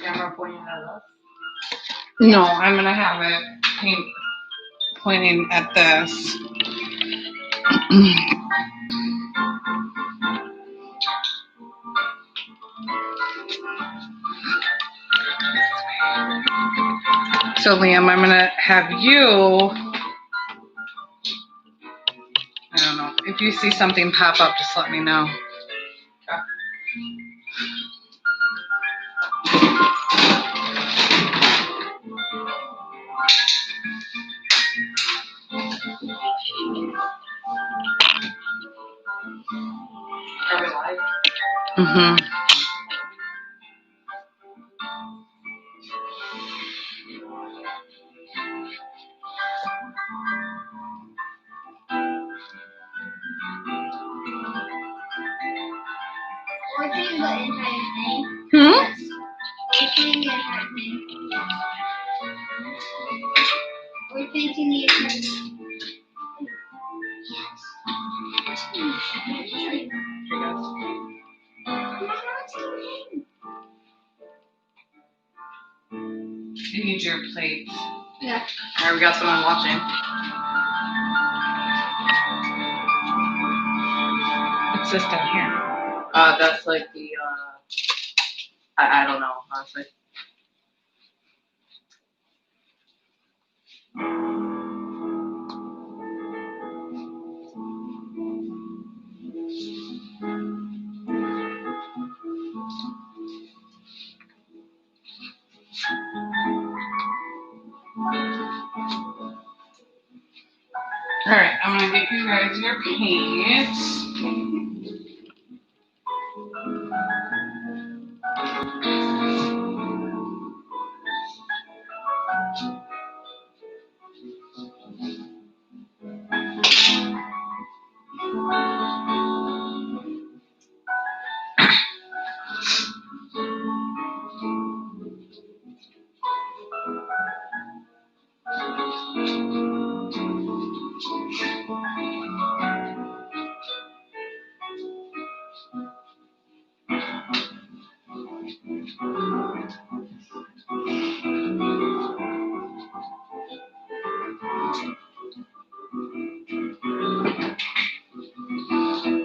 Camera pointing at us? No, I'm gonna have it pointing at this. So Liam, I'm gonna have you, I don't know, if you see something pop up, just let me know. Are we live? Mm-hmm. Or change the entire thing. Hmm? Or change the entire thing. Or changing the entire thing. Yes. You need your plate. Yeah. Alright, we got someone watching. What's this down here? That's like the, I don't know, honestly. All right, I'm gonna get you guys your paint.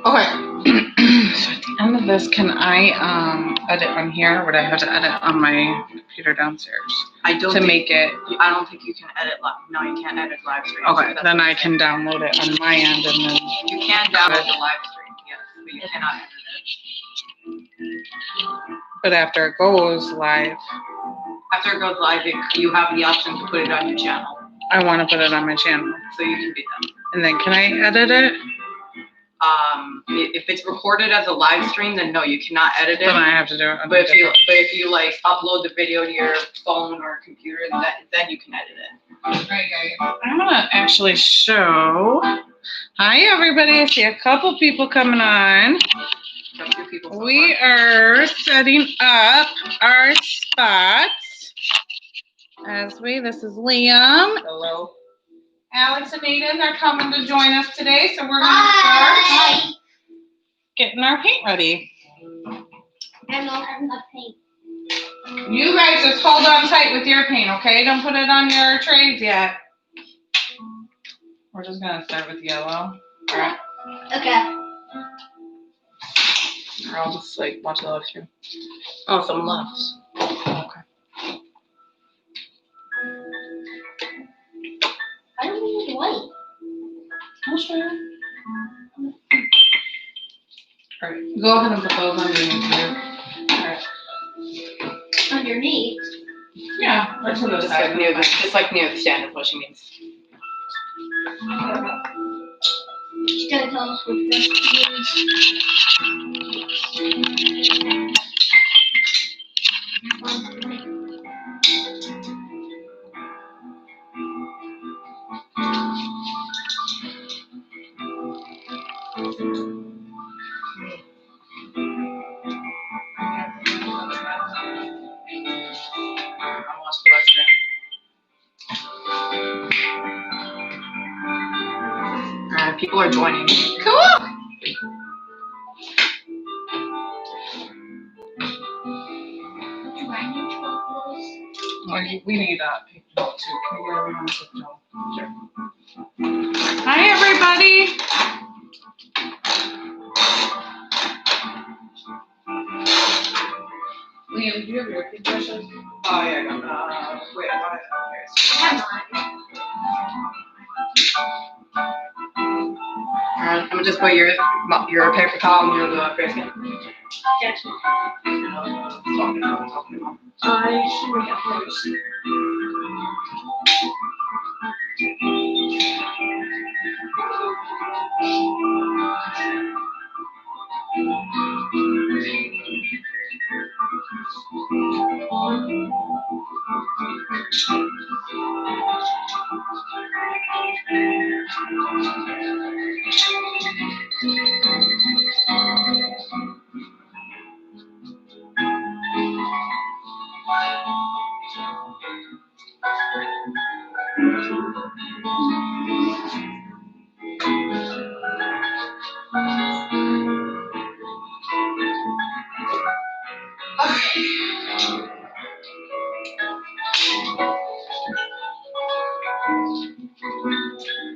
Okay. So at the end of this, can I edit on here, or would I have to edit on my computer downstairs I don't to think, make it? I don't think you can edit live. No, you can't edit live stream. Okay, That's then what I I'm can download it on my end, and then You can download the live stream, yes, but you cannot edit but after it goes live, it. After it goes live, you have the option to put it on your channel, I want to put it on my channel, so you can do that. and then can I edit it? If it's recorded as a live stream, then no, you cannot edit Then I it. have to do it. On But a if you like upload the video to your phone or computer, then you can edit it. Alright, guys. I'm gonna actually show. Hi, everybody. I see a couple people coming on. Got two people so We far. are setting up our spots. This is Liam. Hello. Alex and Aiden are coming to join us today, so we're gonna start getting our paint ready. I don't have enough paint. You guys just hold on tight with your paint, okay? Don't put it on your trays yet. We're just gonna start with yellow. Alright. Okay. Or I'll just like watch the live stream. Oh, someone left. Okay. I don't need white. I'll show you. Alright, go ahead and put those underneath here. Alright. Underneath. Yeah, or to the Just side. like near the stand is what she means. She's gonna tell us which one to use. people are joining. Cool. Do I need 12 of those? Well, we need people too. Can we get everyone to know? Sure. Hi, everybody. Liam, do you have your confession? Oh, yeah, I got wait, I got it. Come on. Alright, I'm gonna just put your paper towel and your face skin. Gotcha. Talking about. I should make up first.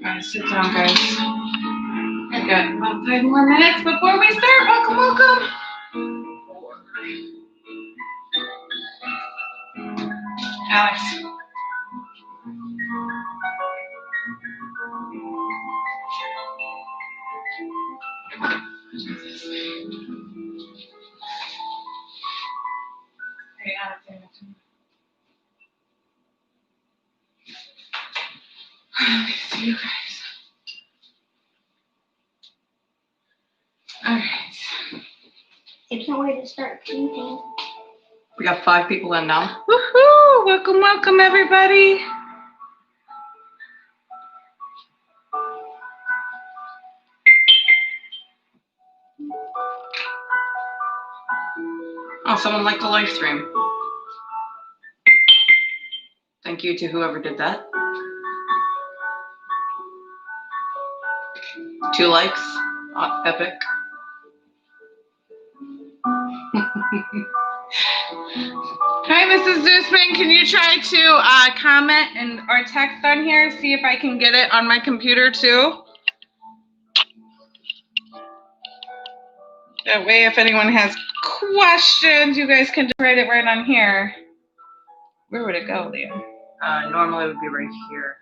Alright, sit down, guys. I've got about 5 more minutes before we start. Welcome, welcome. Alex. Hey, Alex. Let me see you guys. Alright. I can't wait to start painting. We got 5 people in now. Woohoo! Welcome, welcome, everybody. Oh, someone liked the live stream. Thank you to whoever did that. 2 likes. Epic. Hi, Mrs. Zeusman. Can you try to comment and or text on here? See if I can get it on my computer too. That way, if anyone has questions, you guys can just write it right on here. Where would it go, Liam? Normally it would be right here.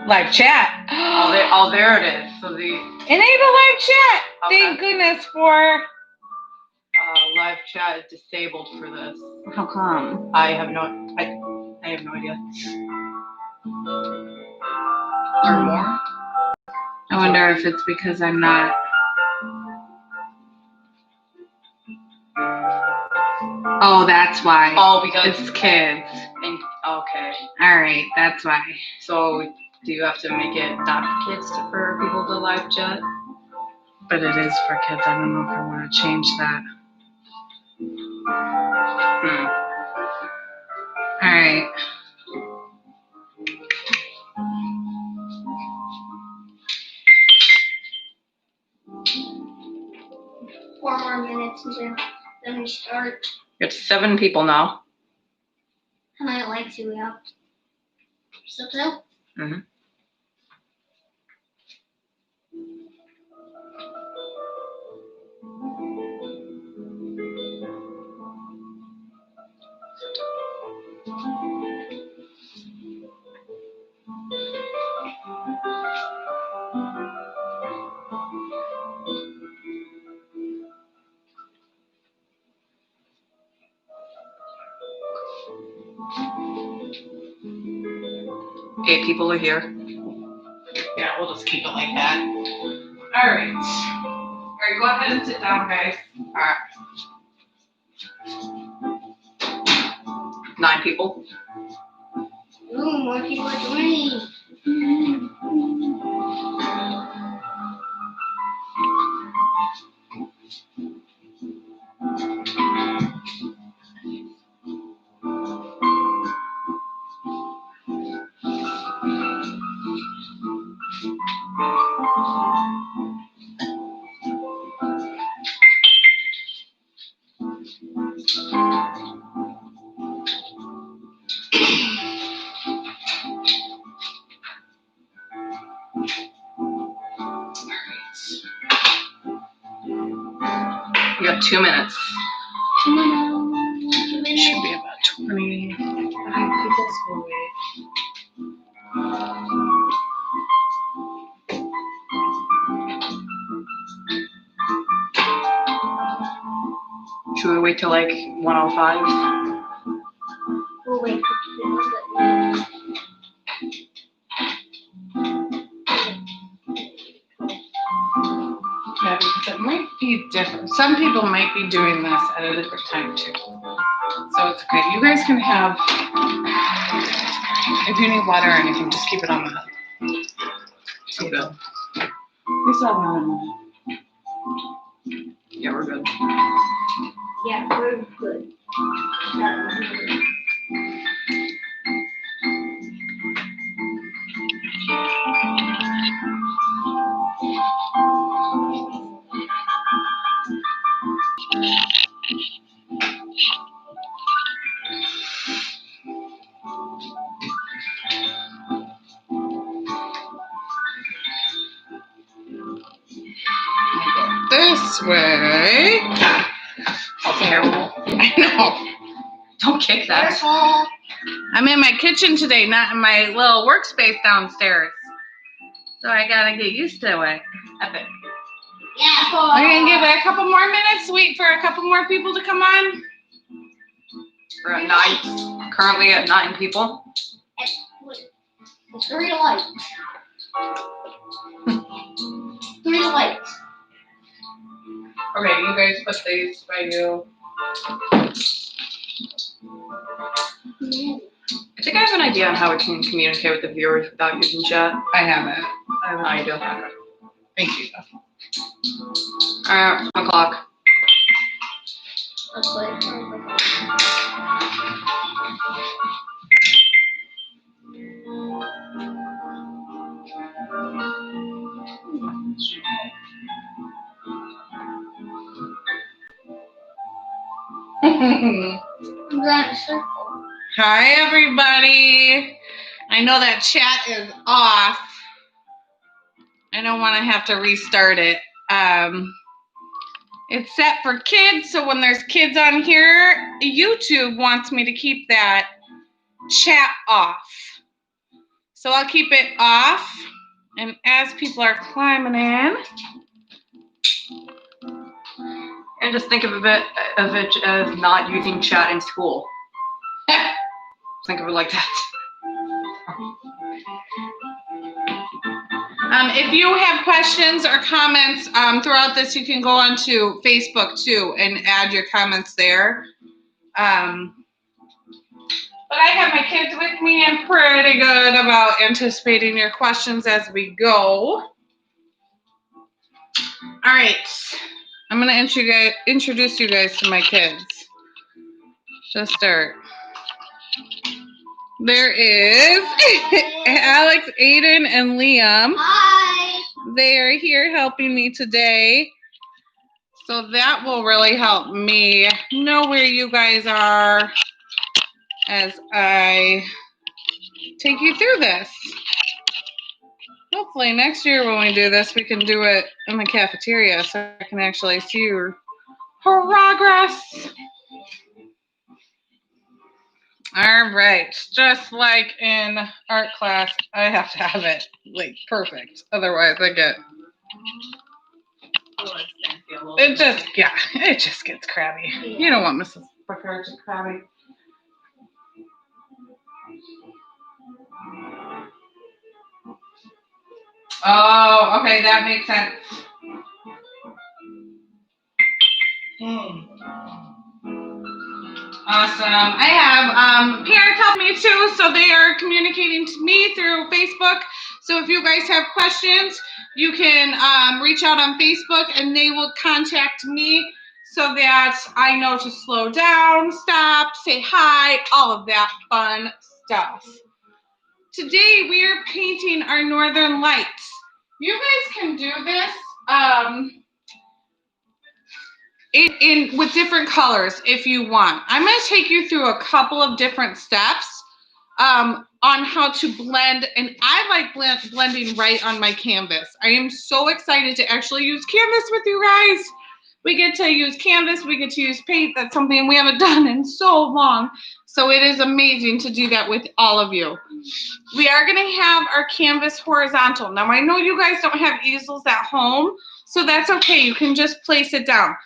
Live chat. Oh, there it is. So the Enable live chat. Okay. Thank goodness for. live chat is disabled for this. How come? I have no idea. Or more? I wonder if it's because I'm not. Oh, that's why. Oh, because It's kids. okay. All right, that's why. So do you have to make it not for kids for people to live chat? But it is for kids. I don't know if I want to change that. All right. Four more minutes and then we start. It's 7 people now. How many likes do we have? So? Mhm. Eight people are here. Yeah, we'll just keep it like that. All right. All right, go ahead and sit down, guys. All right. 9 people. Ooh, more people are joining. We got 2 minutes. Should be about 20. People will wait. Should we wait till like 1:05? We'll wait for Yeah, because it might be different. Some people might be doing this at a different time too. So it's okay. You guys can have, if you need water or anything, just keep it on the table. We still have another minute. Yeah, we're good. Yeah, we're good. This way. That's terrible. I know. Don't kick that. Careful. I'm in my kitchen today, not in my little workspace downstairs. So I gotta get used to it. Epic. Yeah. We're gonna give it a couple more minutes, wait for a couple more people to come on. We're at 9. Currently at 9 people. It's 3 lights. 3 lights. Okay, you guys put these by you. I think I have an idea on how we can communicate with the viewers without using chat. I have it. I have an idea. Thank you. Alright, 1 o'clock. Let's wait. I'm going to circle. Hi, everybody. I know that chat is off. I don't want to have to restart it. It's set for kids, so when there's kids on here, YouTube wants me to keep that chat off. So I'll keep it off, and as people are climbing in, And just think of it as not using chat in school. Think of it like that. if you have questions or comments throughout this, you can go onto Facebook too and add your comments there. But I have my kids with me and pretty good about anticipating your questions as we go. All right. I'm going to introduce you guys to my kids. Just start. There is Alex, Aiden, and Liam. Hi. They are here helping me today. So that will really help me know where you guys are as I take you through this. Hopefully next year when we do this, we can do it in the cafeteria so I can actually see your progress. All right, just like in art class, I have to have it like perfect. Otherwise I get, it just gets crabby. You don't want Mrs. Booker to crabby. Oh, okay, that makes sense. Awesome. I have parents help me too, so they are communicating to me through Facebook. So if you guys have questions, you can reach out on Facebook and they will contact me so that I know to slow down, stop, say hi, all of that fun stuff. Today we are painting our Northern Lights. You guys can do this with different colors if you want. I'm going to take you through a couple of different steps on how to blend, and I like blending right on my canvas. I am so excited to actually use canvas with you guys We get to use canvas, we get to use paint. That's something we haven't done in so long. So it is amazing to do that with all of you. We are going to have our canvas horizontal. Now I know you guys don't have easels at home, so that's okay. You can just place it down.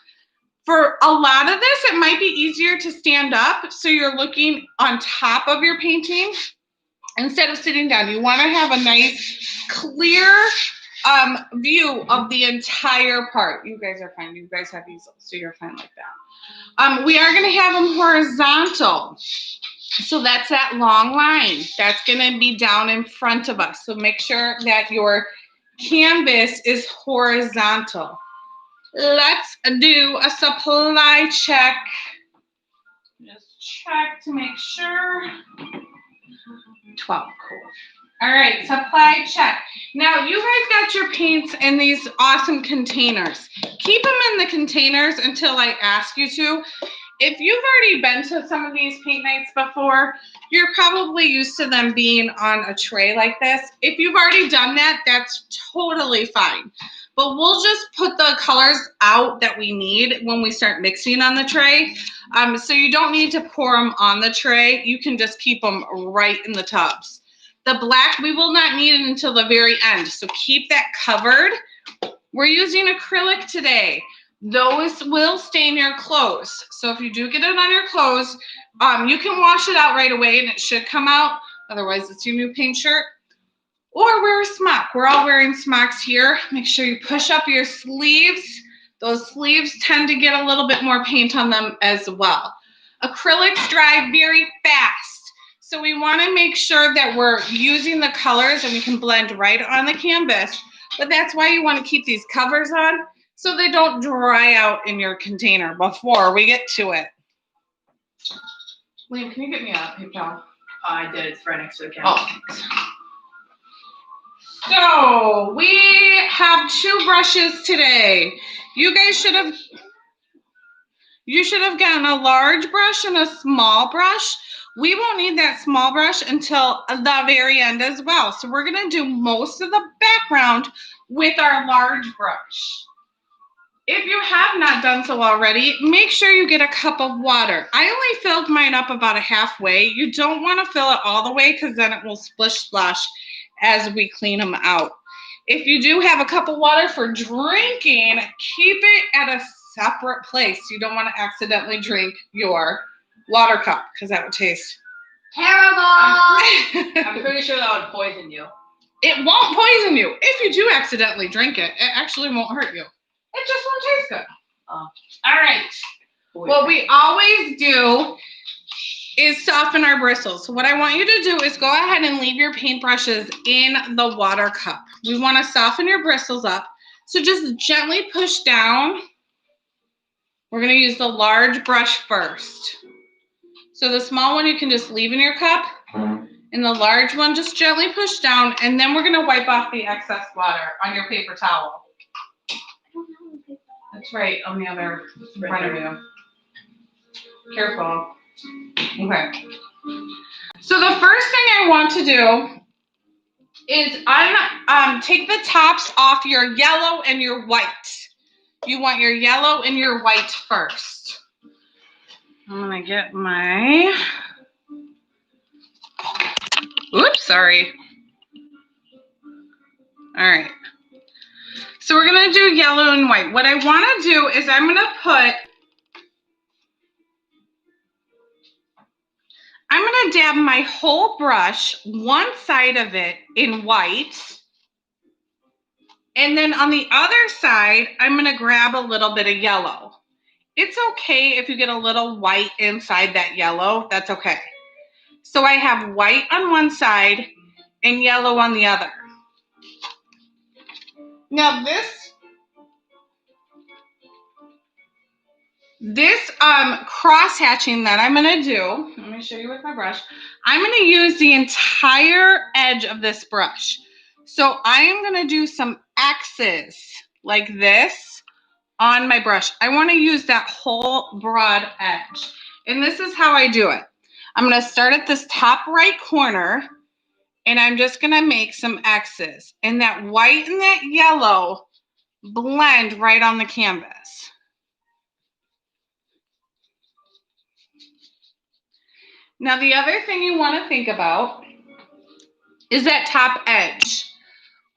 For a lot of this, it might be easier to stand up so you're looking on top of your painting instead of sitting down. You want to have a nice, clear view of the entire part. You guys are fine. You guys have easels, so you're fine like that. We are going to have them horizontal. So that's that long line. That's going to be down in front of us. So make sure that your canvas is horizontal. Let's do a supply check. Just check to make sure. 12, cool. All right, supply check. Now, you guys got your paints in these awesome containers. Keep them in the containers until I ask you to. If you've already been to some of these paint nights before, you're probably used to them being on a tray like this. If you've already done that, that's totally fine. But we'll just put the colors out that we need when we start mixing on the tray. So you don't need to pour them on the tray. You can just keep them right in the tubs. The black, we will not need it until the very end. So keep that covered. We're using acrylic today. Those will stain your clothes. So if you do get it on your clothes, you can wash it out right away and it should come out. Otherwise, it's your new paint shirt. Or wear a smock. We're all wearing smocks here. Make sure you push up your sleeves. Those sleeves tend to get a little bit more paint on them as well. Acrylics dry very fast. So we want to make sure that we're using the colors and we can blend right on the canvas. But that's why you want to keep these covers on so they don't dry out in your container before we get to it. Liam, can you get me a paper towel? I did. It's right next to the camera. Oh. So we have 2 brushes today. You should have gotten a large brush and a small brush. We won't need that small brush until the very end as well. So we're going to do most of the background with our large brush. If you have not done so already, make sure you get a cup of water. I only filled mine up about a halfway. You don't want to fill it all the way because then it will splish splash as we clean them out. If you do have a cup of water for drinking, keep it at a separate place. You don't want to accidentally drink your water cup because that would taste terrible. I'm pretty sure that would poison you. It won't poison you. If you do accidentally drink it, it actually won't hurt you. It just won't taste good. Oh. All right. What we always do is soften our bristles. So what I want you to do is go ahead and leave your paintbrushes in the water cup. We want to soften your bristles up. So just gently push down. We're going to use the large brush first. So the small one you can just leave in your cup. And the large one, just gently push down. And then we're going to wipe off the excess water on your paper towel. That's right, on the other front of you. Careful. Okay. So the first thing I want to do is take the tops off your yellow and your white. You want your yellow and your white first. I'm gonna get my, oops, sorry. All right. So we're gonna do yellow and white. What I wanna do is I'm gonna dab my whole brush, one side of it in white. And then on the other side, I'm gonna grab a little bit of yellow. It's okay if you get a little white inside that yellow, that's okay. So I have white on one side and yellow on the other. Now this cross-hatching that I'm gonna do, let me show you with my brush. I'm gonna use the entire edge of this brush. So I am gonna do some X's like this on my brush. I wanna use that whole broad edge. And this is how I do it. I'm gonna start at this top right corner and I'm just gonna make some X's. And that white and that yellow blend right on the canvas. Now the other thing you want to think about is that top edge.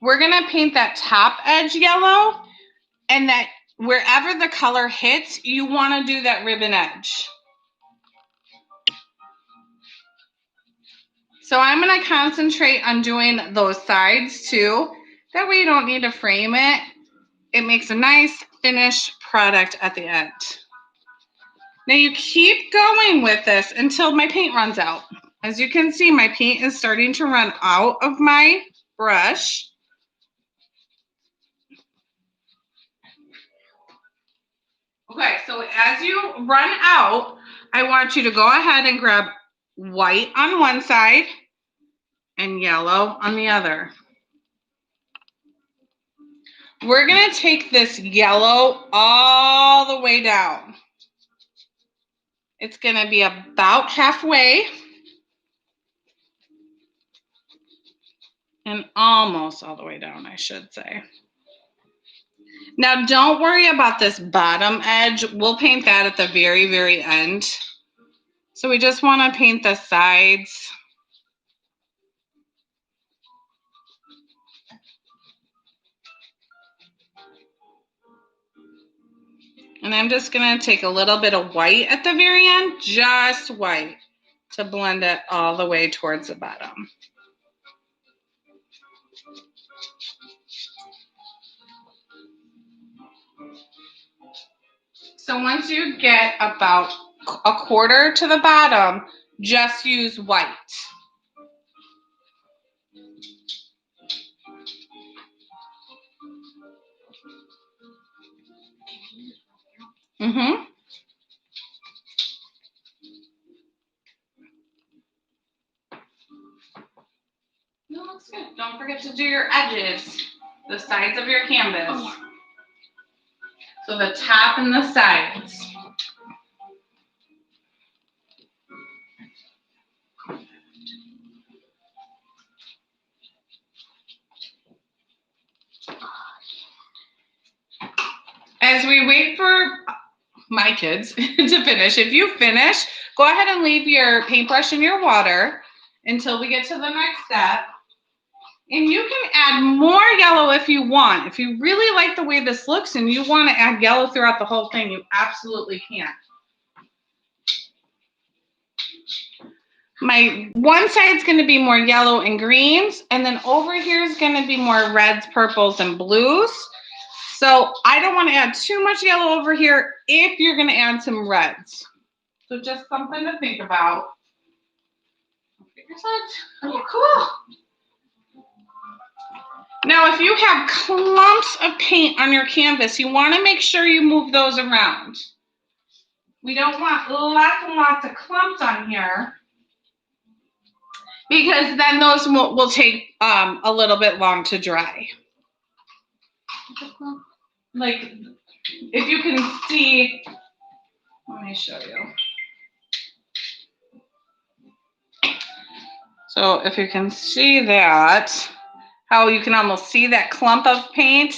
We're gonna paint that top edge yellow, and that wherever the color hits, you want to do that ribbon edge. So I'm going to concentrate on doing those sides too. That way you don't need to frame it. It makes a nice finished product at the end. Now you keep going with this until my paint runs out. As you can see, my paint is starting to run out of my brush. Okay, so as you run out, I want you to go ahead and grab white on one side and yellow on the other. We're going to take this yellow all the way down. It's going to be about halfway and almost all the way down, I should say. Now, don't worry about this bottom edge. We'll paint that at the very, very end. So we just want to paint the sides. And I'm just going to take a little bit of white at the very end, just white, to blend it all the way towards the bottom. So once you get about a quarter to the bottom, just use white. Mm-hmm. No, looks good. Don't forget to do your edges, the sides of your canvas. Oh, yeah. So the top and the sides. As we wait for my kids to finish, if you finish, go ahead and leave your paintbrush in your water until we get to the next step. And you can add more yellow if you want. If you really like the way this looks and you want to add yellow throughout the whole thing, you absolutely can. My one side is going to be more yellow and greens, and then over here is going to be more reds, purples, and blues. So I don't want to add too much yellow over here if you're going to add some reds. So just something to think about. Oh, cool. Now, if you have clumps of paint on your canvas, you want to make sure you move those around. We don't want lots and lots of clumps on here, because then those will take a little bit long to dry. Like, if you can see, let me show you. So if you can see that, how you can almost see that clump of paint,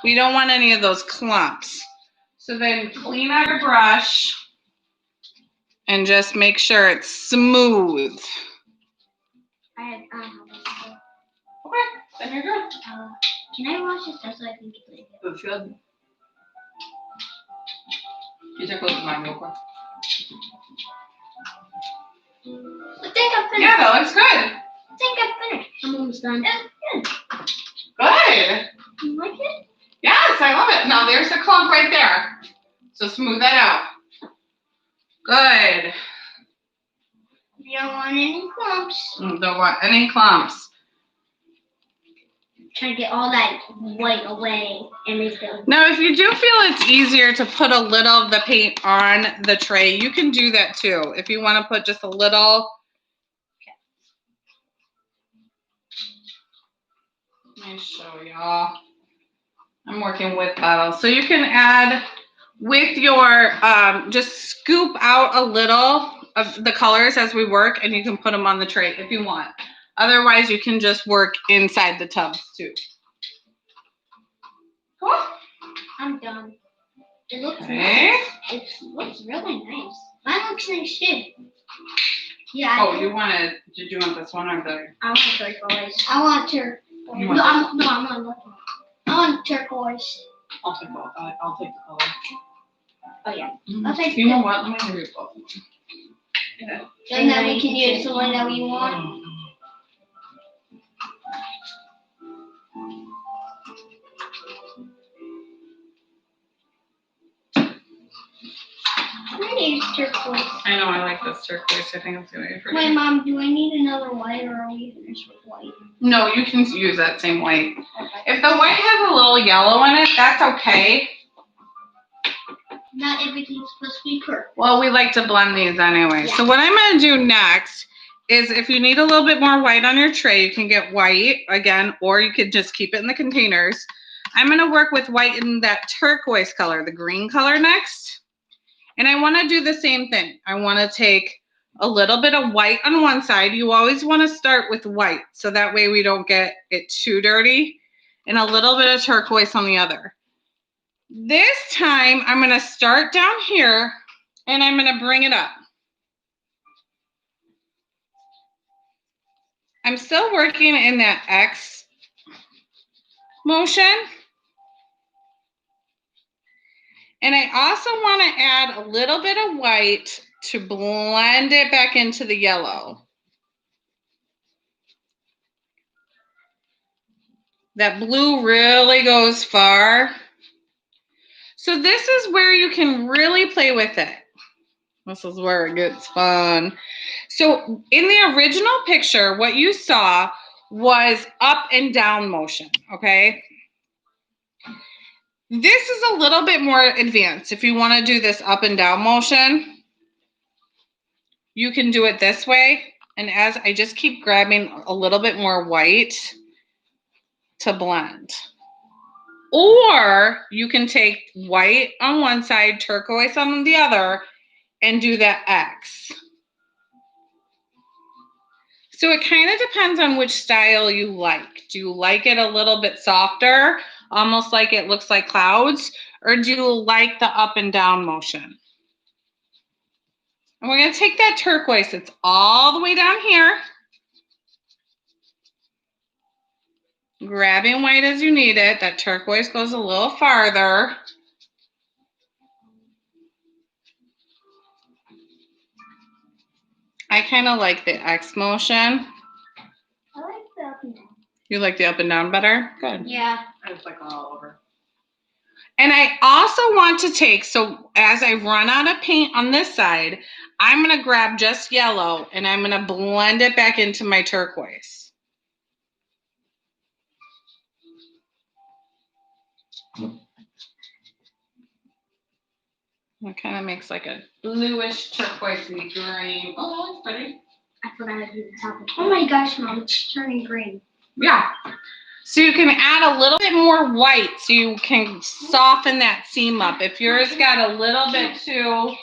we don't want any of those clumps. So then clean out your brush and just make sure it's smooth. I have Okay, then you're good. can I wash this so I can get it? Looks good. You take a look at mine real quick. I think I'm finished. Yeah, that looks good. I think I'm finished. I'm almost done. Good. Good. You like it? Yes, I love it. Now there's the clump right there. So smooth that out. Good. You don't want any clumps. Don't want any clumps. Trying to get all that white away and make them. Now, if you do feel it's easier to put a little of the paint on the tray, you can do that too. If you want to put just a little. Let me show y'all. I'm working with bottles. So you can add with your, just scoop out a little of the colors as we work, and you can put them on the tray if you want. Otherwise, you can just work inside the tubs too. Cool. I'm done. It looks Okay. nice. It looks really nice. Mine looks nice too. Yeah. Oh, did you want this one or the? I want turquoise. I want turquoise. You want I want turquoise. I'll take both. I'll take the color. Oh yeah. I'll take. You know what? Let me read both. And then we can use the one that we want. I'm gonna use turquoise. I know I like this turquoise. I think it's gonna be pretty. Wait, Mom, do I need another white or are we finished with white? No, you can use that same white. Okay. If the white has a little yellow in it, that's okay. Not everything's supposed to be perfect. Well, we like to blend these anyway. So what I'm gonna do next is if you need a little bit more white on your tray, you can get white again, or you could just keep it in the containers. I'm gonna work with white in that turquoise color, the green color next. And I wanna do the same thing. I wanna take a little bit of white on one side. You always wanna start with white, so that way we don't get it too dirty, and a little bit of turquoise on the other. This time, I'm gonna start down here, and I'm gonna bring it up. I'm still working in that X motion. And I also want to add a little bit of white to blend it back into the yellow. That blue really goes far. So this is where you can really play with it. This is where it gets fun. So in the original picture, what you saw was up and down motion, okay? This is a little bit more advanced. If you want to do this up and down motion, you can do it this way. And as I just keep grabbing a little bit more white to blend. Or you can take white on one side, turquoise on the other, and do that X. So it kind of depends on which style you like. Do you like it a little bit softer, almost like it looks like clouds, or do you like the up and down motion? And we're going to take that turquoise, it's all the way down here. Grabbing white as you need it. That turquoise goes a little farther. I kind of like the X motion. I like the up and down. You like the up and down better? Good. Yeah. I just like all over. And I also want to take, so as I run out of paint on this side, I'm going to grab just yellow and I'm going to blend it back into my turquoise. It kind of makes like a bluish turquoisey green. Oh, that's pretty. I forgot to do the top of it. Oh my gosh, Mom, it's turning green. Yeah. So you can add a little bit more white so you can soften that seam up. If yours got a little bit too... Mom,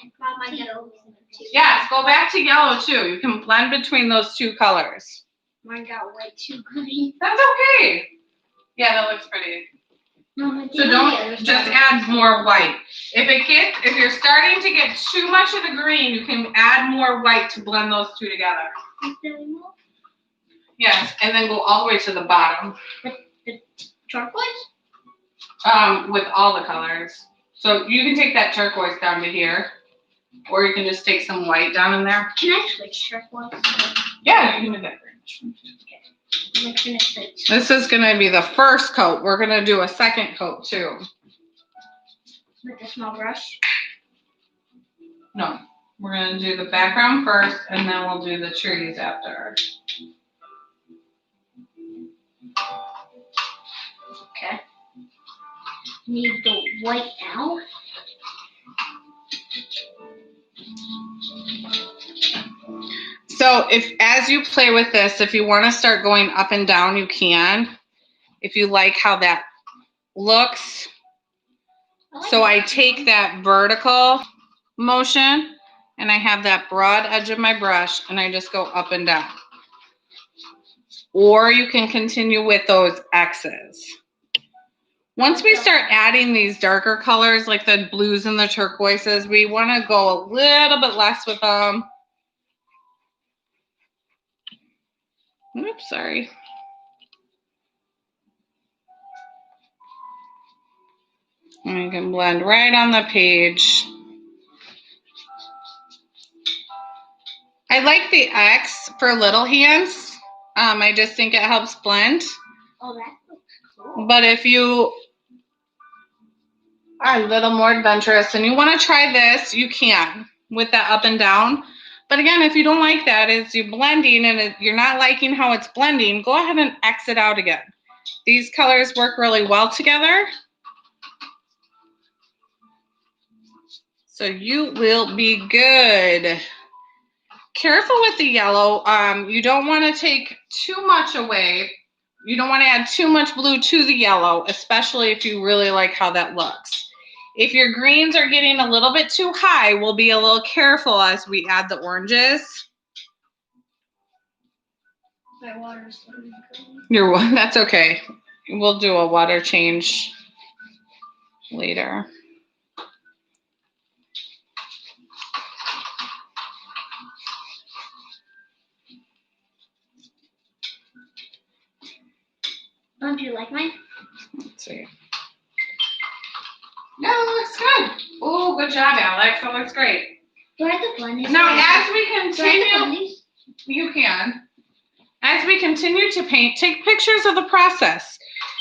I gotta open it too. Yes, go back to yellow too. You can blend between those two colors. Mine got way too green. That's okay. Yeah, that looks pretty. Mama, So don't just add more white. If you're starting to get too much of the green, you can add more white to blend those two together. Yes, and then go all the way to the bottom. The turquoise? With all the colors. So you can take that turquoise down to here, or you can just take some white down in there. Can I switch turquoise? Yeah, you can do that. I'm gonna switch. This is going to be the first coat. We're going to do a second coat too. With a small brush. No, we're going to do the background first, and then we'll do the trees after. Okay. Need the white now. So as you play with this, if you want to start going up and down, you can. If you like how that looks. So I take that vertical motion and I have that broad edge of my brush and I just go up and down. Or you can continue with those X's. Once we start adding these darker colors like the blues and the turquoises, we want to go a little bit less with them. Oops, sorry. And you can blend right on the page. I like the X for little hands. I just think it helps blend. Oh, that looks cool. But if you are a little more adventurous and you want to try this, you can with that up and down. But again, if you don't like that, as you're blending and you're not liking how it's blending, go ahead and X it out again. These colors work really well together. So you will be good. Careful with the yellow. You don't want to take too much away. You don't want to add too much blue to the yellow, especially if you really like how that looks. If your greens are getting a little bit too high, we'll be a little careful as we add the oranges. My water's going. That's okay. We'll do a water change later. Don't you like mine? Let's see. No, it looks good. Oh, good job, Alex. That looks great. Do I have to blend these? Now, as we Do I have to continue, blend these? you can. As we continue to paint, take pictures of the process.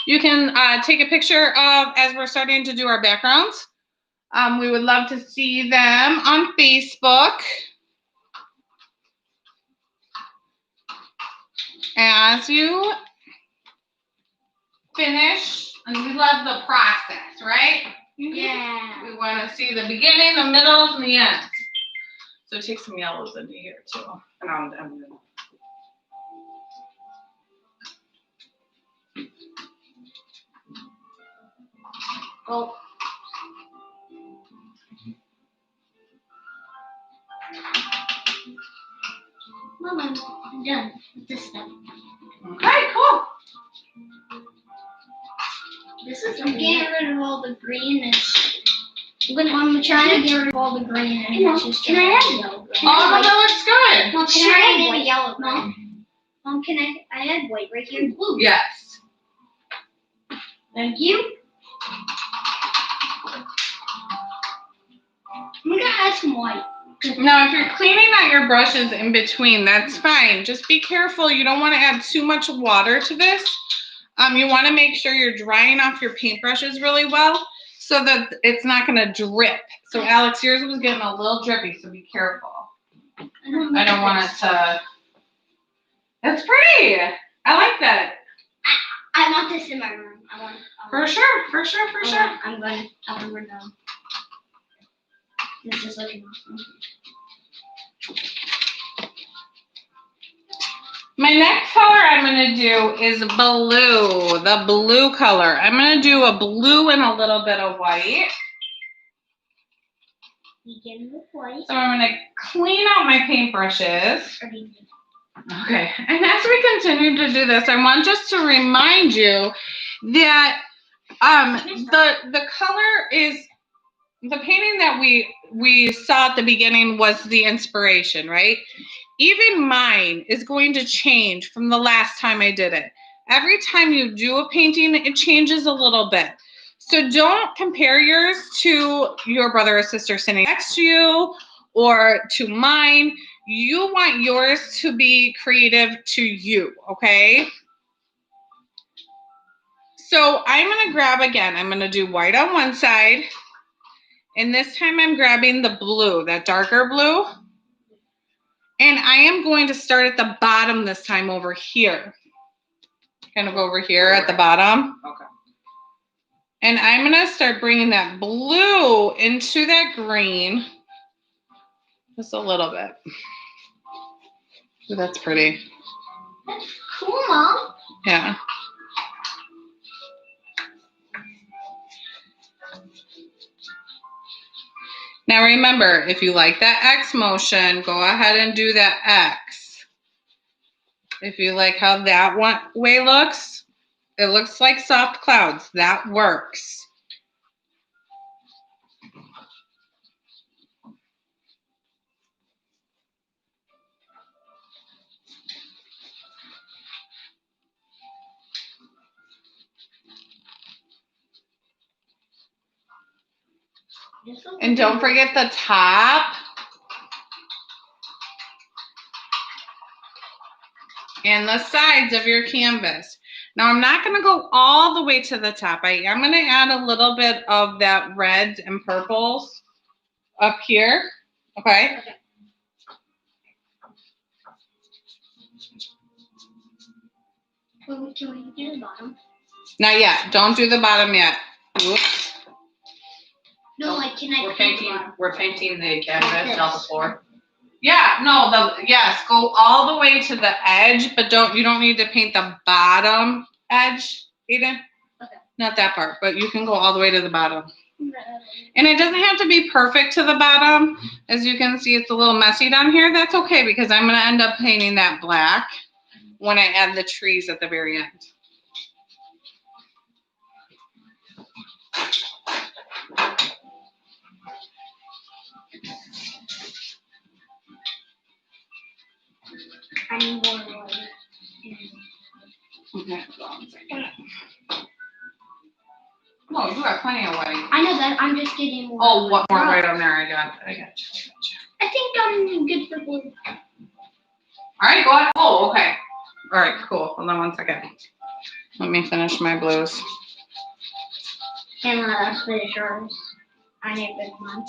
You can take a picture of as we're starting to do our backgrounds. We would love to see them on Facebook. As you finish, and we love the process, right? Yeah. We want to see the beginning, the middle, and the end. So take some yellows into here too. Around them. Oh. Mama, I'm done with this stuff. Okay, cool. This is I'm getting rid of all the green and I'm trying to get rid of all the green and it's just can I add yellow? Oh, that looks good. Mom, can I add white? Yellow, Mom, can I add white right here? Blue. Yes. Thank you. I'm gonna add some white. Now, if you're cleaning out your brushes in between, that's fine. Just be careful. You don't want to add too much water to this. You want to make sure you're drying off your paintbrushes really well so that it's not going to drip. So, Alex, yours was getting a little drippy, so be careful. I don't want it to. That's pretty. I like that. I want this in my room. For sure. I'm gonna tell we're done. This is looking awesome. My next color I'm going to do is blue, the blue color. I'm going to do a blue and a little bit of white. Begin with white. So I'm going to clean out my paintbrushes. Okay, and as we continue to do this, I want just to remind you that the color is, the painting that we saw at the beginning was the inspiration, right? Even mine is going to change from the last time I did it. Every time you do a painting, it changes a little bit. So don't compare yours to your brother or sister sitting next to you or to mine. You want yours to be creative to you, okay? So I'm going to grab again. I'm going to do white on one side. And this time I'm grabbing the blue, that darker blue. And I am going to start at the bottom this time over here. Kind of over here at the bottom. Okay. And I'm going to start bringing that blue into that green. Just a little bit. Ooh, that's pretty. That's cool, Mom. Yeah. Now remember, if you like that X motion, go ahead and do that X. If you like how that one way looks, it looks like soft clouds. That works. And don't forget the top. And the sides of your canvas. Now I'm not going to go all the way to the top. I am going to add a little bit of that reds and purples up here. Okay. Can we do the bottom? Not yet. Don't do the bottom yet. Oops. No, like can I paint the bottom? We're painting the canvas, not the floor. Yeah, no, yes, go all the way to the edge, but you don't need to paint the bottom edge, Aiden. Okay. Not that part, but you can go all the way to the bottom. And it doesn't have to be perfect to the bottom. As you can see, it's a little messy down here. That's okay because I'm going to end up painting that black when I add the trees at the very end. I need more white. Okay, hold on a second. No, you got plenty of white. I know that. I'm just getting more. Oh, what more right on there? I got you. I think I'm good for blue. All right, go ahead. Oh, okay. All right, cool. Hold on one second. Let me finish my blues. And let us finish ours. I need big one.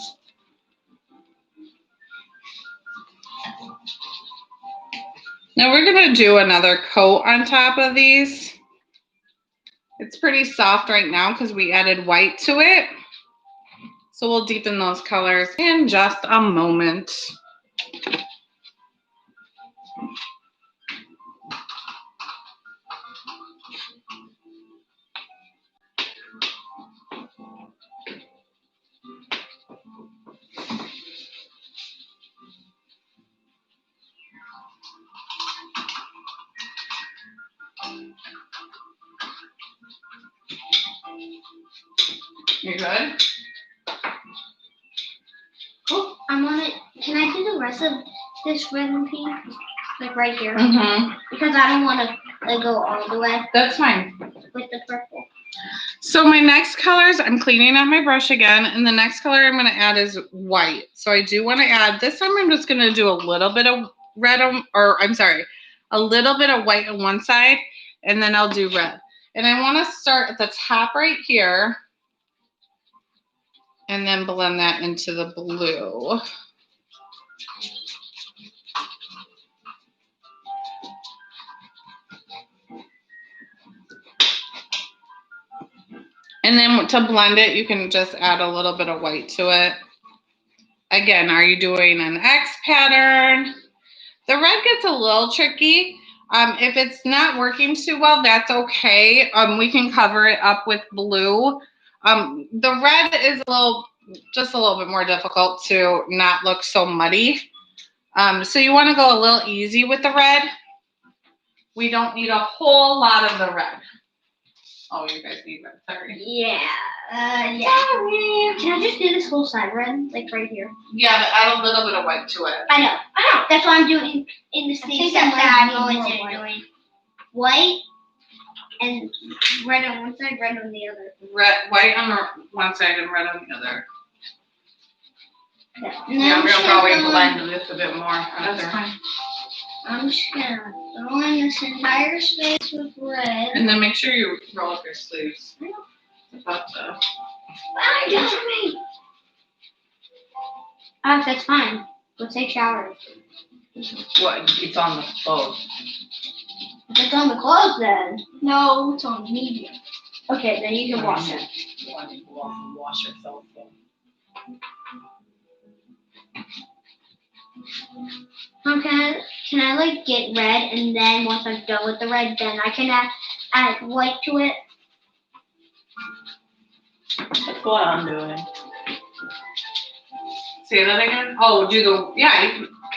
Now we're gonna do another coat on top of these. It's pretty soft right now because we added white to it. So we'll deepen those colors in just a moment. You good? Oh, I'm on it. Can I do the rest of this red and pink? Like right here? Mm-hmm. Because I don't want to go all the way That's fine. with the purple. So my next colors, I'm cleaning out my brush again, and the next color I'm going to add is white. So I do want to add, this time I'm just going to do a little bit of red, a little bit of white on one side, and then I'll do red. And I want to start at the top right here, and then blend that into the blue. And then to blend it, you can just add a little bit of white to it. Again, are you doing an X pattern? The red gets a little tricky. If it's not working too well, that's okay. We can cover it up with blue. The red is just a little bit more difficult to not look so muddy. So you want to go a little easy with the red. We don't need a whole lot of the red. Oh, you guys need red. Sorry. Yeah. Sorry. Can I just do this whole side red, like right here? Yeah, but add a little bit of white to it. I know. That's what I'm doing in the same step that I've always been doing. White and red on one side, red on the other. White on one side and red on the other. Yeah, I'm gonna probably blend this a bit more. That's fine. I'm just gonna fill in this entire space with red. And then make sure you roll up your sleeves. Ah, just me. That's fine. Go take showers. What? It's on the clothes. It's on the clothes then. No, it's on me. Okay, then you can wash it. You want to go off and wash yourself. So. Can I like get red and then once I'm done with the red, then I can add white to it? That's what I'm doing. Say that again? Oh,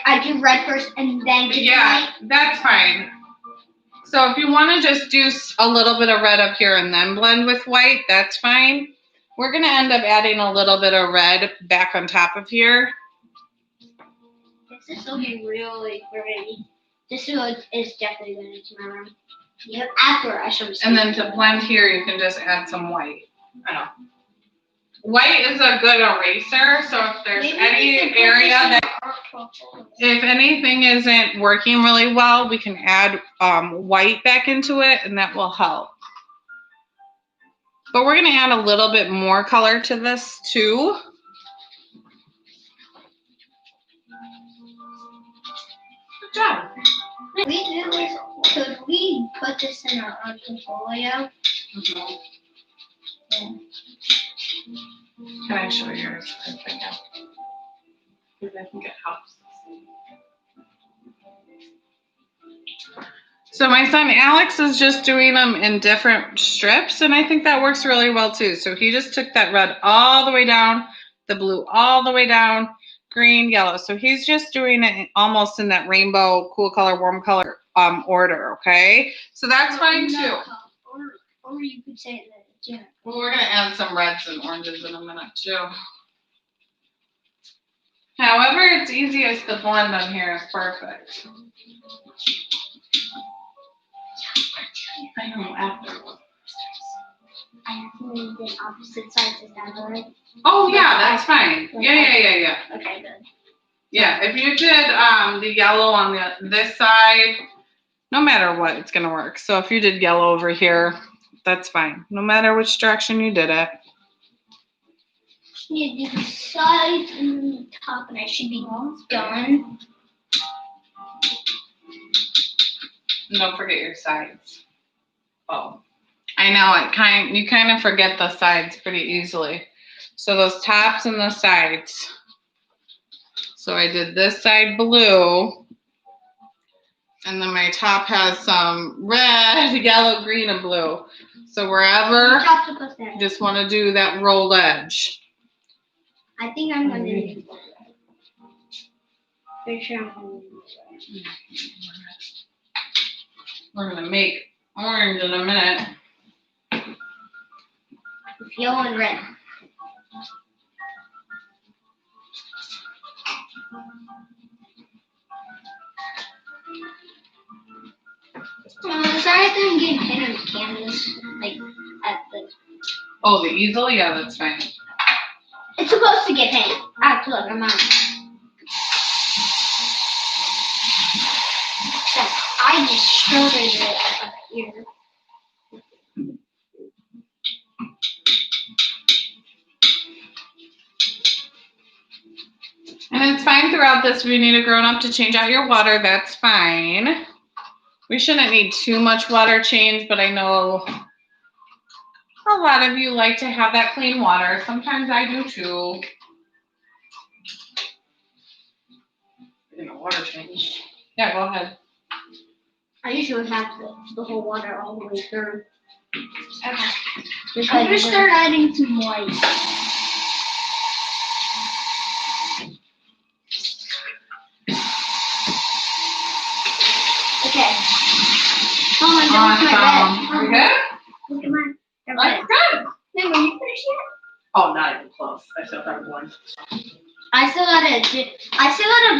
I do red first and then do yeah, that's fine. So if you want to just do a little bit of red up here and then blend with white, that's fine. We're going to end up adding a little bit of red back on top of here. This will be really pretty. This is definitely going into my room. Yep, after I show you. And then to blend here, you can just add some white. I know. White is a good eraser, so if there's any area that, if anything isn't working really well, we can add white back into it, and that will help. But we're going to add a little bit more color to this too. Good job. Could we put this in our portfolio? Mm-hmm. Can I show yours? Because I think it helps. So my son Alex is just doing them in different strips, and I think that works really well too. So he just took that red all the way down, the blue all the way down, green, yellow. So he's just doing it almost in that rainbow, cool color, warm color order, okay? So that's fine too. Or you could say that, yeah. Well, we're gonna add some reds and oranges in a minute too. However, it's easiest to blend on here is perfect. I know after. I have to move the opposite sides of that, right? Oh yeah, that's fine. Yeah. Okay, good. Yeah, if you did the yellow on this side, no matter what, it's gonna work. So if you did yellow over here, that's fine. No matter which direction you did it. Just need to do the sides and the top, and I should be done. And don't forget your sides. Oh, I know you kind of forget the sides pretty easily. So those tops and the sides. So I did this side blue, and then my top has some red, yellow, green, and blue. So wherever, just want to do that rolled edge. I think I'm going to do that. For sure I'm going to do that. We're going to make orange in a minute. With yellow and red. Sorry I couldn't get paint on the canvas, like at the. Oh, the easel? Yeah, that's fine. It's supposed to get paint. I have to look, I'm on. I just showed it up here. And it's fine throughout this. If you need a grown-up to change out your water, that's fine. We shouldn't need too much water change, but I know a lot of you like to have that clean water. Sometimes I do too. Water change. Yeah, go ahead. I usually have the whole water all the way through. Okay. I'm gonna start adding some white. Okay. Oh my God, Awesome. You good? Look at mine. They're That's red. good. No, were you finished yet? Oh, not even close. I still have one. I still gotta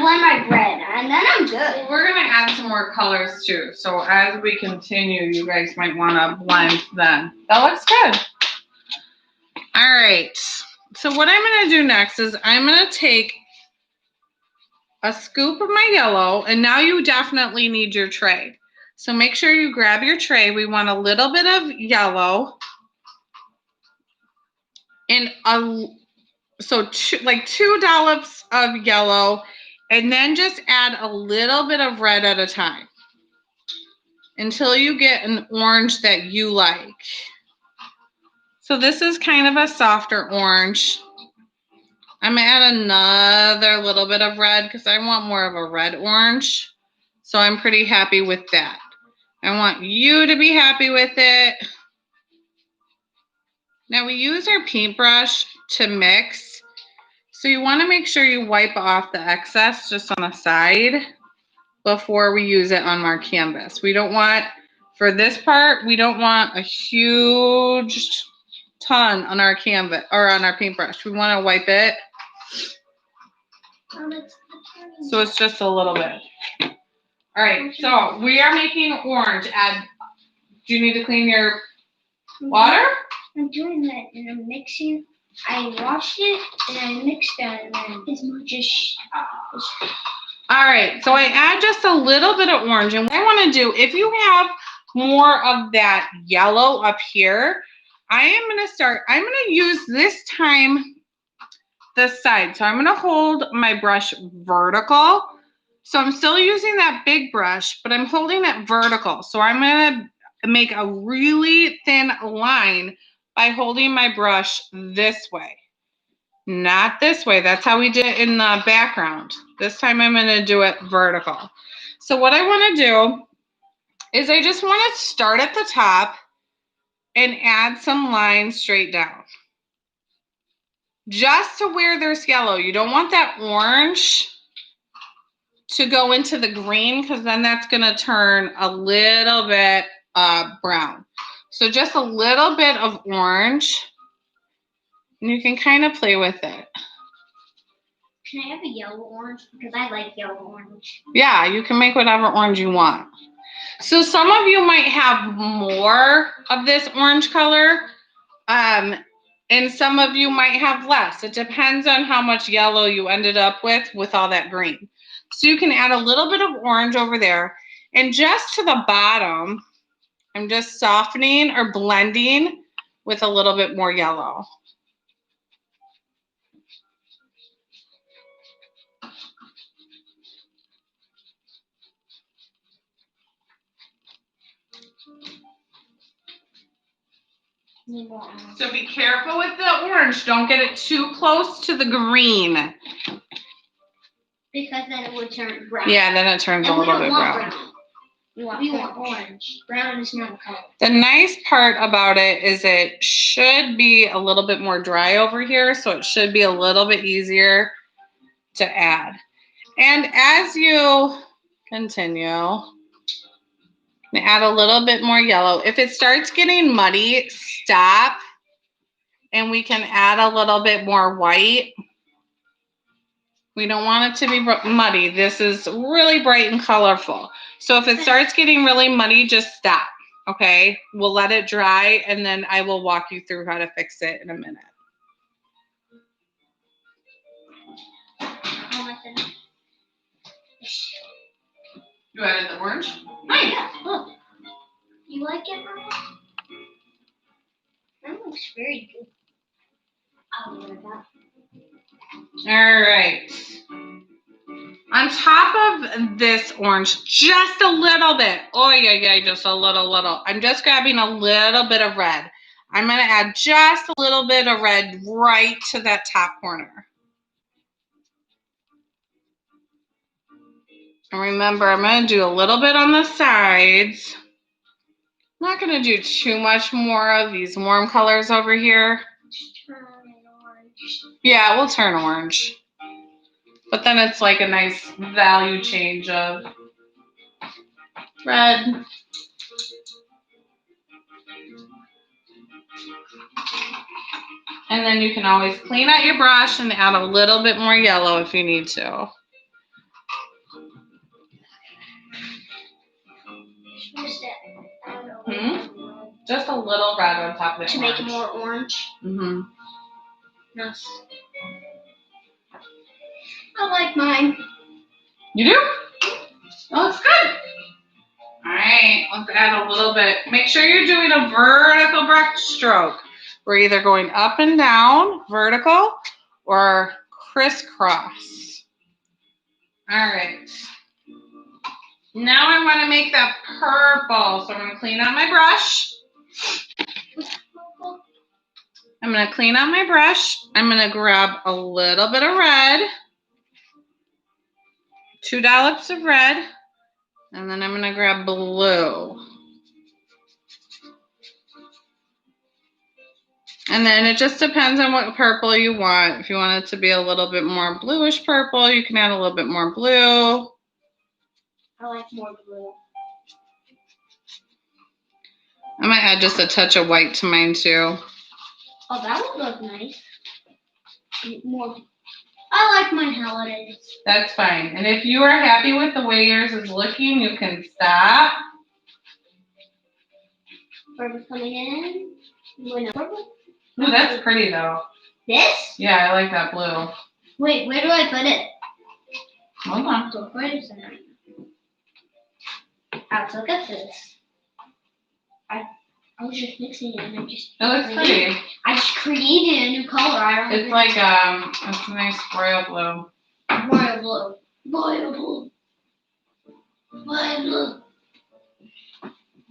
blend my bread, and then I'm good. We're gonna add some more colors too. So as we continue, you guys might want to blend then. That looks good. All right. So what I'm gonna do next is I'm gonna take a scoop of my yellow, and now you definitely need your tray. So make sure you grab your tray. We want a little bit of yellow and two dollops of yellow, and then just add a little bit of red at a time until you get an orange that you like. So this is kind of a softer orange. I'm gonna add another little bit of red because I want more of a red orange. So I'm pretty happy with that. I want you to be happy with it. Now we use our paintbrush to mix. So you want to make sure you wipe off the excess just on the side before we use it on our canvas. We don't want, for this part, we don't want a huge ton on our canvas or on our paintbrush. We want to wipe it. So it's just a little bit. All right, so we are making orange. Do you need to clean your water? I'm doing that and I'm mixing. I washed it and I mixed it and then just. All right, so I add just a little bit of orange. And what I want to do, if you have more of that yellow up here, I'm going to use this time this side. So I'm going to hold my brush vertical. So I'm still using that big brush, but I'm holding it vertical. So I'm going to make a really thin line by holding my brush this way. Not this way. That's how we did it in the background. This time I'm going to do it vertical. So what I want to do is I just want to start at the top and add some lines straight down. Just to where there's yellow. You don't want that orange to go into the green because then that's going to turn a little bit brown. So just a little bit of orange. And you can kind of play with it. Can I have a yellow orange? Because I like yellow orange. Yeah, you can make whatever orange you want. So some of you might have more of this orange color, and some of you might have less. It depends on how much yellow you ended up with all that green. So you can add a little bit of orange over there. And just to the bottom, I'm just softening or blending with a little bit more yellow. So be careful with the orange. Don't get it too close to the green. Because then it would turn brown. Yeah, then it turns a little bit brown. We want orange. Brown is not a color. The nice part about it is it should be a little bit more dry over here, so it should be a little bit easier to add. And as you continue, add a little bit more yellow. If it starts getting muddy, stop, and we can add a little bit more white. We don't want it to be muddy. This is really bright and colorful. So if it starts getting really muddy, just stop, okay? We'll let it dry, and then I will walk you through how to fix it in a minute. You added the orange? Nice. Yeah, look. You like it, Mama? That looks very good. I'll wear that. All right. On top of this orange, just a little bit. Oh, yeah, just a little. I'm just grabbing a little bit of red. I'm going to add just a little bit of red right to that top corner. And remember, I'm going to do a little bit on the sides. I'm not going to do too much more of these warm colors over here. Turn orange. Yeah, we'll turn orange. But then it's like a nice value change of red. And then you can always clean out your brush and add a little bit more yellow if you need to. Just a little red on top of it. To make it more orange? Mm-hmm. Nice. I like mine. You do? Oh, it's good. All right, let's add a little bit. Make sure you're doing a vertical brush stroke. We're either going up and down, vertical, or crisscross. All right. Now I want to make that purple. So I'm going to clean out my brush. I'm going to clean out my brush. I'm going to grab a little bit of red. 2 dollops of red. And then I'm going to grab blue. And then it just depends on what purple you want. If you want it to be a little bit more bluish purple, you can add a little bit more blue. I like more blue. I might add just a touch of white to mine too. Oh, that would look nice. More. I like mine how it is. That's fine. And if you are happy with the way yours is looking, you can stop. Purple coming in. Purple. Ooh, that's pretty though. This? Yeah, I like that blue. Wait, where do I put it? Hold on. So where is it? Alex, look at this. I was just mixing it and It looks pretty. I just created a new color. I don't It's like it's a nice royal blue. royal blue. Royal blue. Royal blue.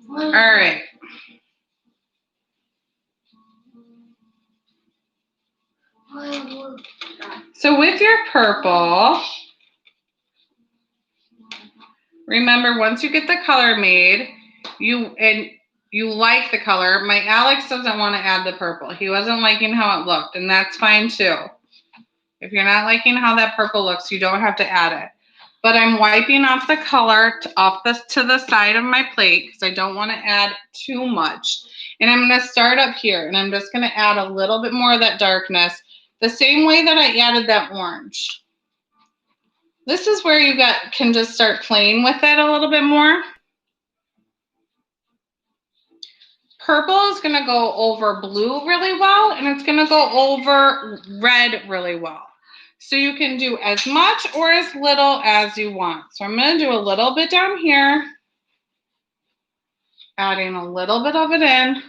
All right. Royal blue. So with your purple, remember once you get the color made, you like the color. My Alex doesn't want to add the purple. He wasn't liking how it looked, and that's fine too. If you're not liking how that purple looks, you don't have to add it. But I'm wiping off the color to the side of my plate because I don't want to add too much. And I'm going to start up here, and I'm just going to add a little bit more of that darkness, the same way that I added that orange. This is where you can just start playing with it a little bit more. Purple is going to go over blue really well, and it's going to go over red really well. So you can do as much or as little as you want. So I'm going to do a little bit down here, adding a little bit of it in.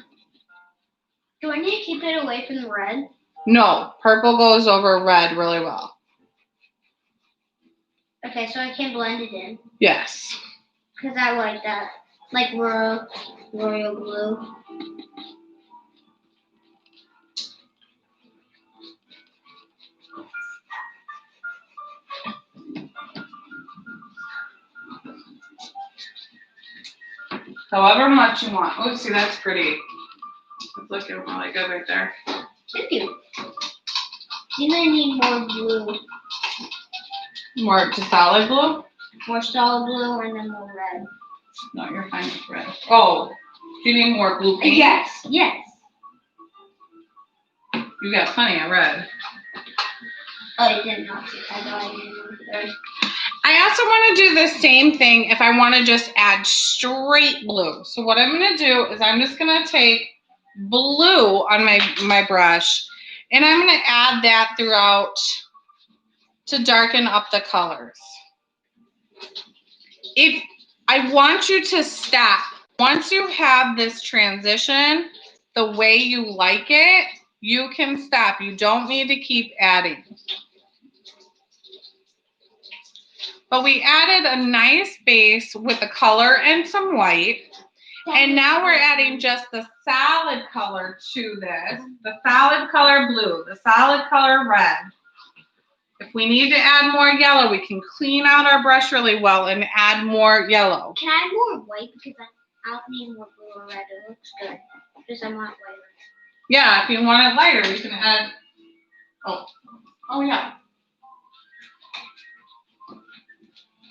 Do I need to keep it away from the red? No, purple goes over red really well. Okay, so I can blend it in. Yes. Because I like that. Like royal blue. However much you want. Oh, see, that's pretty. It's looking really good right there. Thank you. Then I need more blue. More to solid blue? More solid blue and then more red. No, you're fine with red. Oh, do you need more blue paint? Yes. You got plenty of red. Oh, you didn't have to. I know I didn't red. I also want to do the same thing if I want to just add straight blue. So what I'm going to do is I'm just going to take blue on my brush, and I'm going to add that throughout to darken up the colors. If I want you to stop, once you have this transition the way you like it, you can stop. You don't need to keep adding. But we added a nice base with the color and some white. And now we're adding just the solid color to this. The solid color blue, the solid color red. If we need to add more yellow, we can clean out our brush really well and add more yellow. Can I add more white? Because I don't need more blue or red. It looks good. Because I want white. Yeah, if you want it lighter, we can add, oh yeah.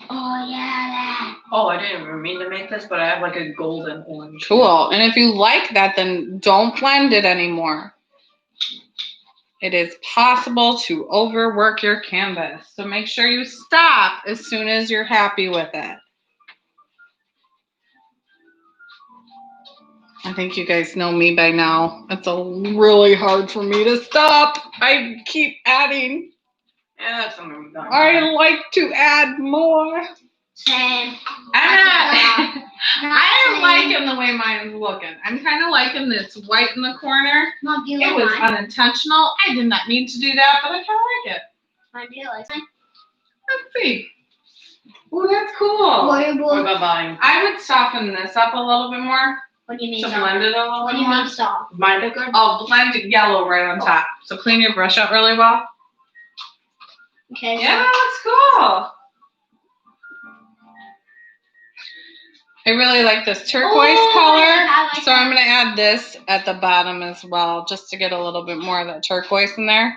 Oh, yeah, that. Oh, I didn't even mean to make this, but I have like a golden orange. Cool. And if you like that, then don't blend it anymore. It is possible to overwork your canvas. So make sure you stop as soon as you're happy with it. I think you guys know me by now. It's really hard for me to stop. I keep adding. Yeah, that's something we've done. I like to add more. Same. I am liking the way mine's looking. I'm kind of liking this white in the corner. Mom, do you It like was mine? unintentional. I did not mean to do that, but I kind of like it. Mom, do you like mine? Let's see. Oh, that's cool. Royal What blue. about mine? I would soften this up a little bit more What do you mean to soft? blend it a little What bit do you more. mean soft? Mine look good. I'll blend yellow right on top. So clean your brush out really well. Okay. Yeah, that's cool. I really like this turquoise color. So I'm going to add this at the bottom as well, just to get a little bit more of that turquoise in there.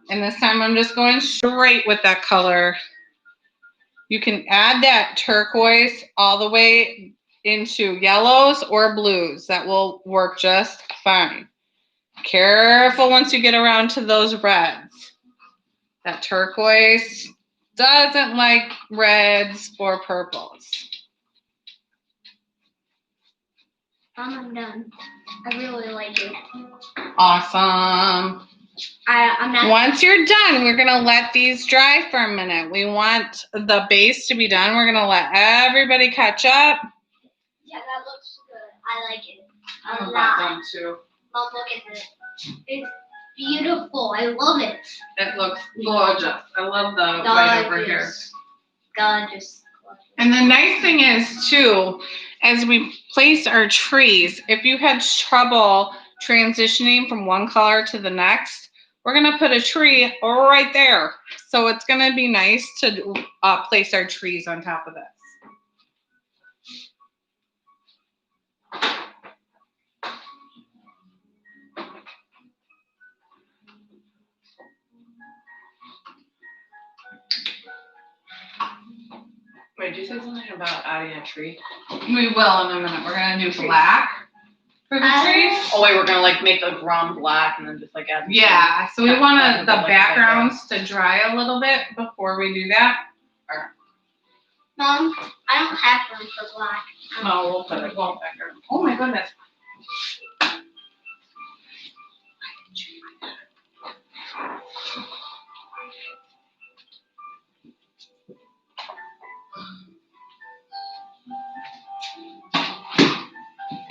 And this time I'm just going straight with that color. You can add that turquoise all the way into yellows or blues. That will work just fine. Careful once you get around to those reds. That turquoise doesn't like reds or purples. I'm done. I really like it. Awesome. I'm not. Once you're done, we're gonna let these dry for a minute. We want the base to be done. We're gonna let everybody catch up. Yeah, that looks good. I like it. I A love that lot. one too. Mom, look at it. It's beautiful. I love it. It looks gorgeous. I love the white over here. Gorgeous. And the nice thing is too, as we place our trees, if you had trouble transitioning from one color to the next, we're gonna put a tree right there. So it's gonna be nice to place our trees on top of this. Wait, did you say something about adding a tree? We will in a minute. We're gonna do black for the trees. Oh wait, we're gonna like make the ground black and then just like add. Yeah, so we want the like backgrounds to dry a little bit before we do that. Mom, I don't have room for black. No, we'll put it back there. Oh my goodness.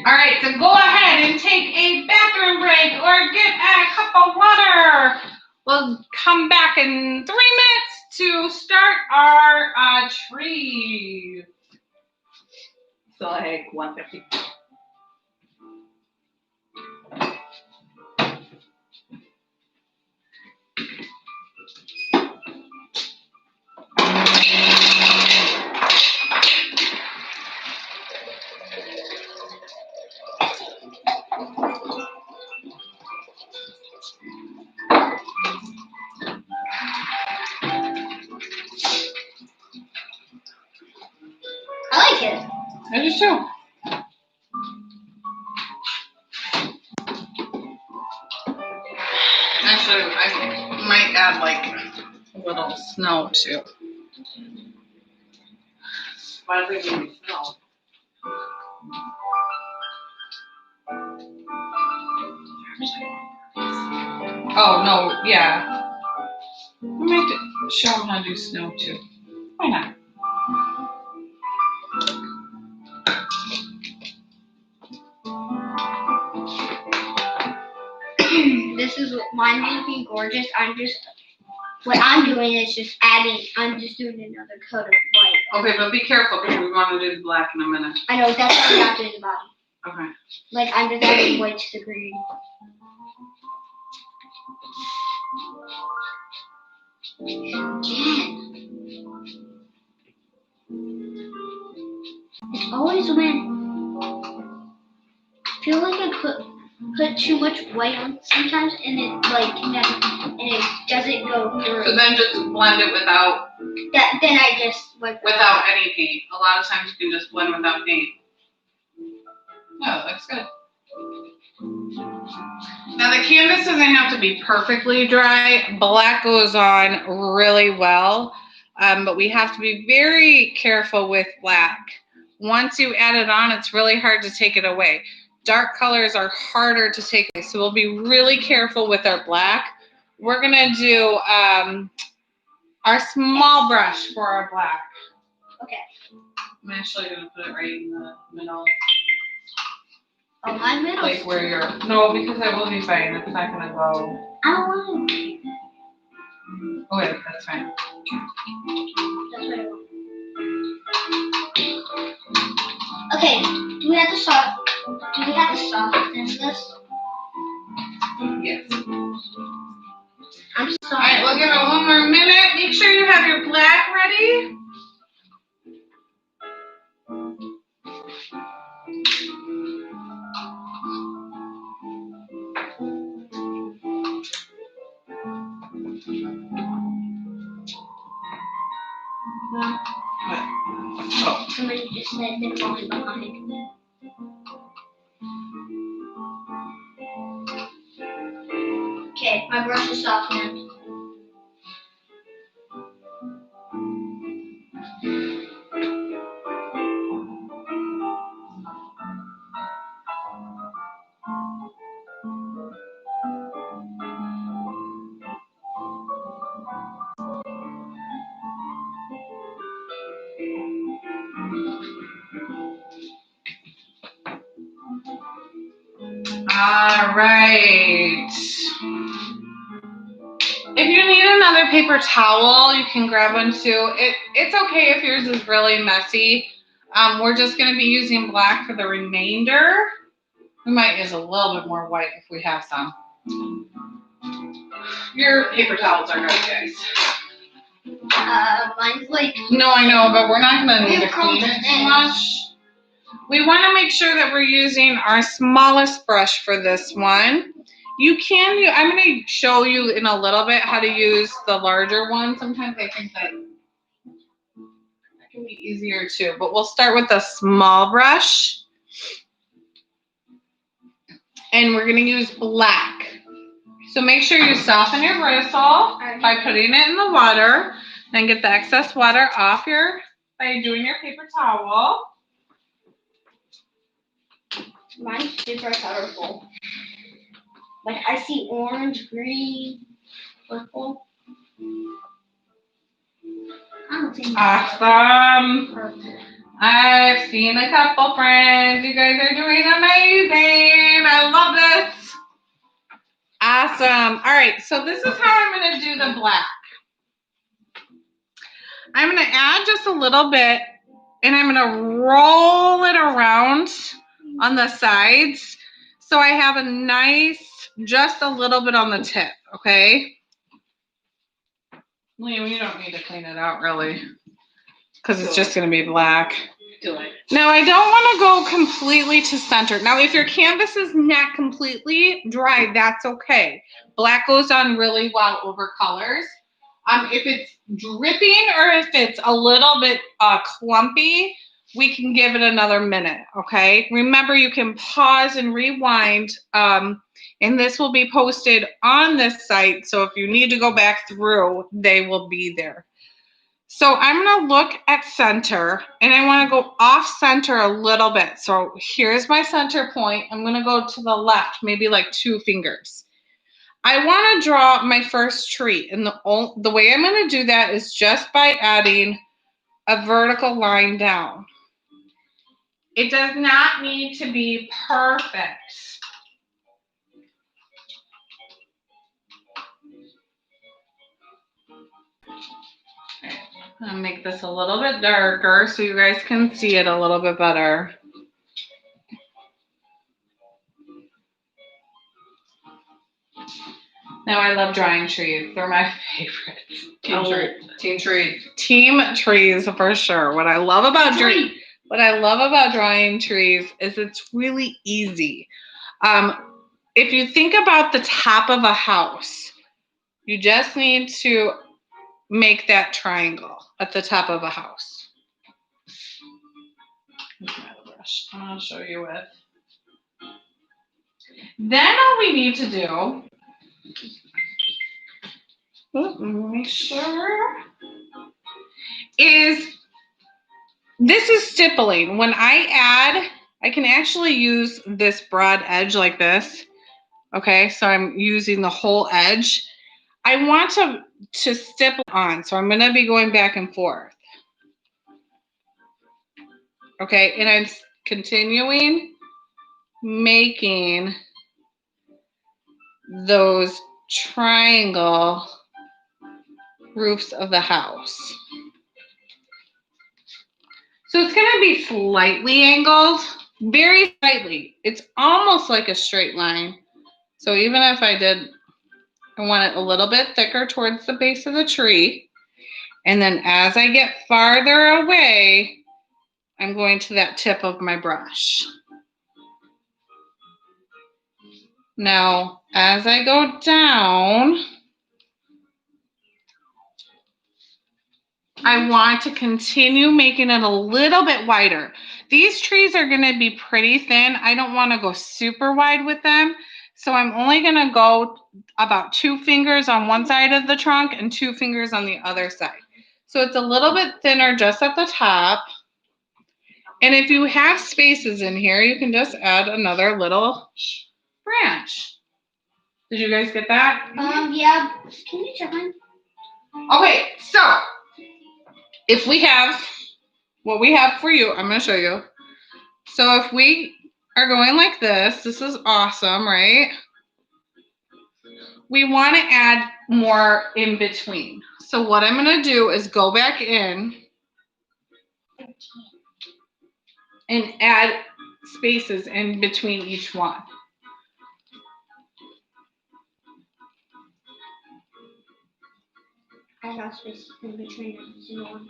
All right, so go ahead and take a bathroom break or get a cup of water. We'll come back in 3 minutes to start our tree. So like 150. I like it. I do too. Actually, I might add like a little snow too. Why does it even smell? Oh, no, yeah. I might show them how to do snow too. Why not? This is mine looking gorgeous. What I'm doing is just I'm just doing another coat of white. Okay, but be careful because we want to do the black in a minute. I know, that's what I'm not doing the bottom. Okay. Like, I'm just adding white to the green. It's always when I feel like I put too much white on sometimes, and it like and it doesn't go through. So then just blend it without Then I just without any paint. A lot of times you can just blend without paint. No, that's good. Now the canvas doesn't have to be perfectly dry. Black goes on really well, but we have to be very careful with black. Once you add it on, it's really hard to take it away. Dark colors are harder to take away, so we'll be really careful with our black. We're gonna do our small brush for our black. Okay. I'm actually gonna put it right in the middle. Oh, my middle. Like where you're no, because I will be fine. It's not gonna go. I don't want to. Oh wait, that's fine. That's what I want. Okay. Do we have to soften this? Yes. I'm All sorry. right, we'll give it one more minute. Make sure you have your black ready. Somebody just said they're falling behind. Okay, my brush is softened. All right. If you need another paper towel, you can grab one too. It's okay if yours is really messy. We're just going to be using black for the remainder. We might use a little bit more white if we have some. Your paper towels are good, guys. Mine's like. No, I know, but we're not going to need to clean it too much. We want to make sure that we're using our smallest brush for this one. You can use, I'm going to show you in a little bit how to use the larger one. Sometimes I think that can be easier too, but we'll start with a small brush. And we're going to use black. So make sure you soften your bristle by putting it in the water. Then get the excess water off by doing your paper towel. Mine's super colorful. Like I see orange, green, purple. I don't think Awesome. purple. I've seen a couple friends. You guys are doing amazing. I love this. Awesome. All right, so this is how I'm going to do the black. I'm going to add just a little bit, and I'm going to roll it around on the sides. So I have a nice, just a little bit on the tip, okay? Liam, you don't need to clean it out, really, because it's just going to be black. Do it. Now, I don't want to go completely to center. Now, if your canvas is not completely dry, that's okay. Black goes on really well over colors. If it's dripping or if it's a little bit clumpy, we can give it another minute, okay? Remember, you can pause and rewind, and this will be posted on this site, so if you need to go back through, they will be there. So I'm going to look at center, and I want to go off center a little bit. So here's my center point. I'm going to go to the left, maybe like 2 fingers. I want to draw my first tree, and the way I'm going to do that is just by adding a vertical line down. It does not need to be perfect. I'm going to make this a little bit darker so you guys can see it a little bit better. Now, I love drawing trees. They're my favorites. Team trees. Team trees for sure. What I love about drawing trees is it's really easy. If you think about the top of a house, you just need to make that triangle at the top of a house. Here's my other brush. I'll show you with. Then all we need to do, make sure, is this is stippling. When I add, I can actually use this broad edge like this. Okay, so I'm using the whole edge. I want to stipple on, so I'm going to be going back and forth. Okay, and I'm continuing making those triangle roofs of the house. So it's going to be slightly angled, very slightly. It's almost like a straight line. So even if I want it a little bit thicker towards the base of the tree. And then as I get farther away, I'm going to that tip of my brush. Now, as I go down, I want to continue making it a little bit wider. These trees are going to be pretty thin. I don't want to go super wide with them. So I'm only going to go about 2 fingers on one side of the trunk and 2 fingers on the other side. So it's a little bit thinner just at the top. And if you have spaces in here, you can just add another little branch. Did you guys get that? Yeah. Can you check mine? Okay, so if we have what we have for you, I'm going to show you. So if we are going like this. This is awesome, right? We want to add more in between. So what I'm going to do is go back in and add spaces in between each one. I got space in between every single one.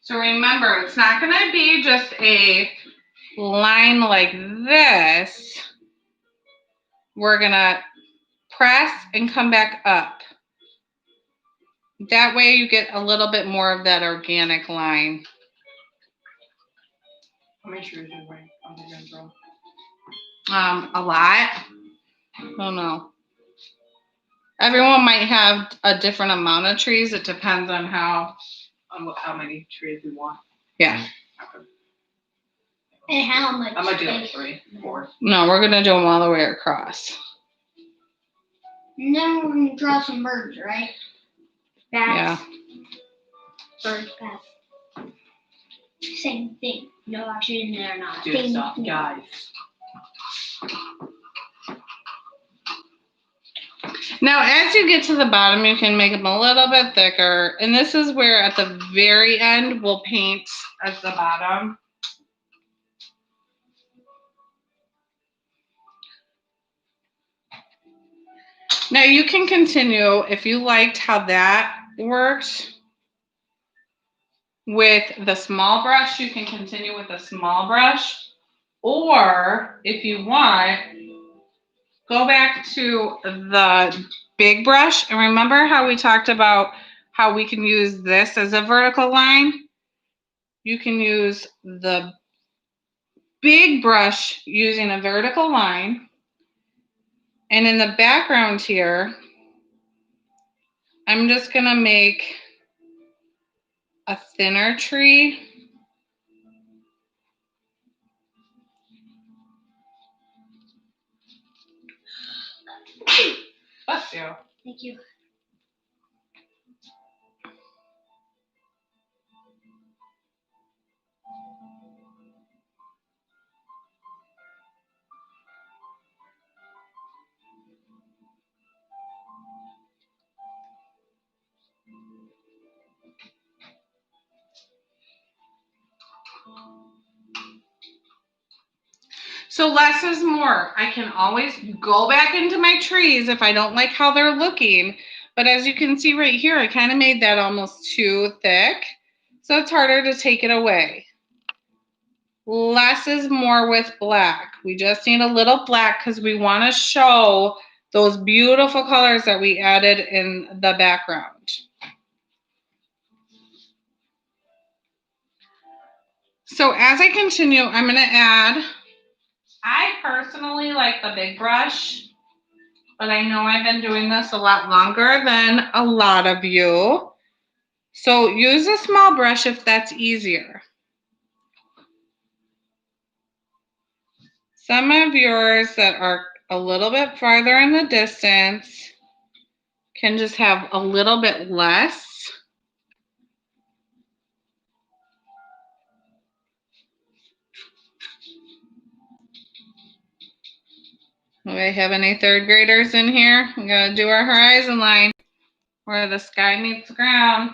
So remember, it's not going to be just a line like this. We're going to press and come back up. That way you get a little bit more of that organic line. How many trees are you wearing? I'm gonna draw. A lot. I don't know. Everyone might have a different amount of trees. It depends on how many trees we want. Yeah. Okay. And how much? I'm gonna do like space? 3, 4. No, we're gonna do them all the way across. And then we're gonna draw some birds, right? Yeah. Bats. Birds, bats. Same thing. No, actually, they're not. Dude, Same stop, thing. guys. Now, as you get to the bottom, you can make them a little bit thicker. And this is where at the very end, we'll paint at the bottom. Now, you can continue if you liked how that worked. With the small brush, you can continue with the small brush. Or if you want, go back to the big brush. And remember how we talked about how we can use this as a vertical line? You can use the big brush using a vertical line. And in the background here, I'm just going to make a thinner tree. Bless you. Thank you. So less is more. I can always go back into my trees if I don't like how they're looking. But as you can see right here, I kind of made that almost too thick. So it's harder to take it away. Less is more with black. We just need a little black because we want to show those beautiful colors that we added in the background. So as I continue, I'm going to add, I personally like the big brush, but I know I've been doing this a lot longer than a lot of you. So use a small brush if that's easier. Some of yours that are a little bit farther in the distance can just have a little bit less. Do we have any third graders in here? We gotta do our horizon line where the sky meets the ground.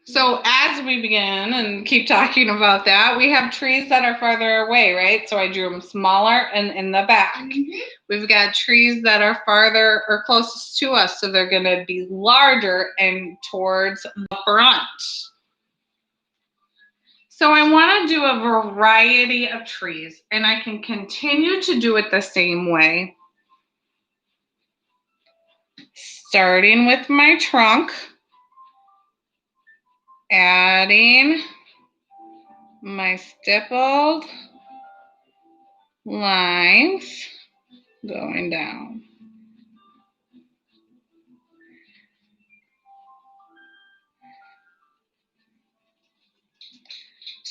So as we begin and keep talking about that, we have trees that are farther away, right? So I drew them smaller and in the back. Mm-hmm. We've got trees that are farther or closest to us, so they're going to be larger and towards the front. So I want to do a variety of trees, and I can continue to do it the same way. Starting with my trunk, adding my stippled lines going down.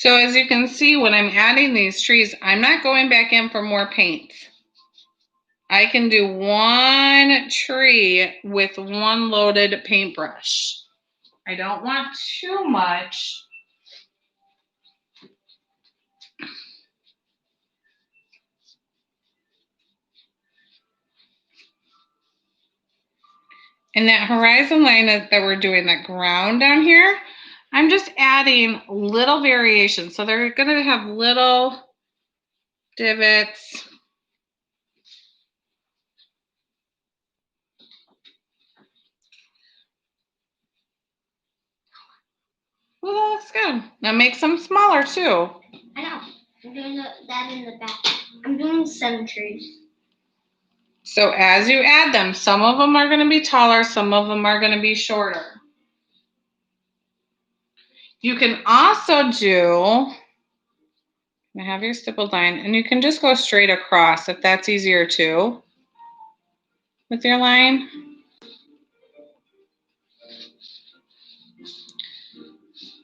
So as you can see, when I'm adding these trees, I'm not going back in for more paint. I can do one tree with one loaded paintbrush. I don't want too much. And that horizon line that we're doing, that ground down here, I'm just adding little variations. So they're going to have little divots. Well, that looks good. Now make some smaller too. I know. I'm doing that in the back. I'm doing 7 trees. So as you add them, some of them are going to be taller, some of them are going to be shorter. You can also do, have your stippled line, and you can just go straight across if that's easier too with your line.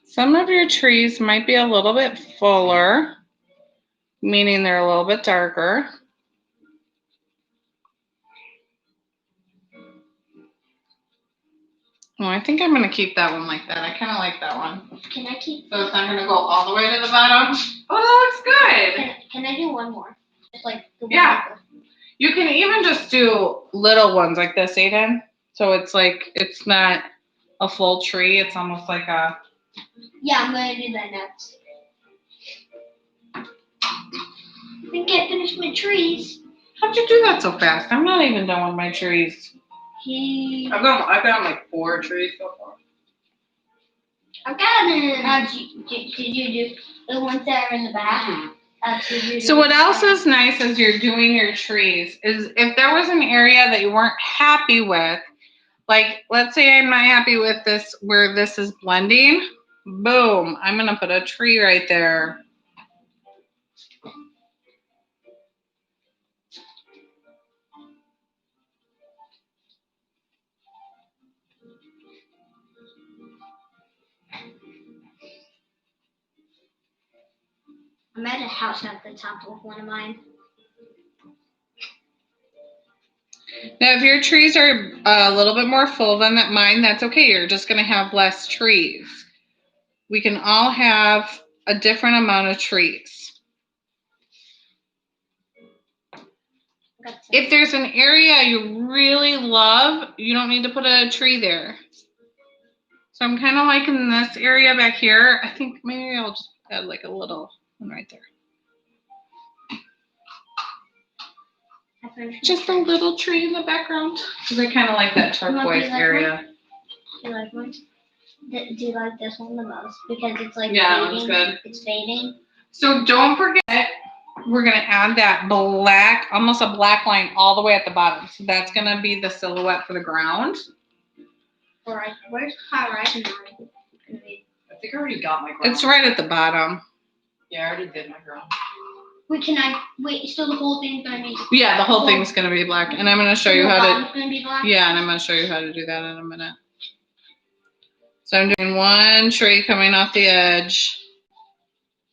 Some of your trees might be a little bit fuller, meaning they're a little bit darker. Well, I think I'm going to keep that one like that. I kind of like that one. Can I keep? So it's not going to go all the way to the bottom. Oh, that looks good. Can I do one more? Just like the one. Yeah. You can even just do little ones like this, Aiden. So it's like, it's not a full tree. It's almost like a... Yeah, I'm going to do that next. I can't finish my trees. How'd you do that so fast? I'm not even done with my trees. I've got like 4 trees so far. I've got it. Did you do the ones that are in the back? So what else is nice as you're doing your trees is if there was an area that you weren't happy with, like let's say I'm not happy with this where this is blending, boom, I'm going to put a tree right there. I'm at a house at the top of one of mine. Now, if your trees are a little bit more full than mine, that's okay. You're just going to have less trees. We can all have a different amount of trees. If there's an area you really love, you don't need to put a tree there. So I'm kind of liking this area back here. I think maybe I'll just add like a little one right there. Just a little tree in the background. Because I kind of like that turquoise area. Do you like one? Do you like this one the most? Because it's like yeah, fading. That's good. It's fading. So don't forget, we're going to add that black, almost a black line all the way at the bottom. So that's going to be the silhouette for the ground. All right. Where's horizon line? I think I already got my ground. It's right at the bottom. Yeah, I already did my ground. Wait, so the whole thing's going to be... Yeah, the whole thing's going to be black. And I'm going to show you how to... Going to be black? Yeah, and I'm going to show you how to do that in a minute. So I'm doing one tree coming off the edge.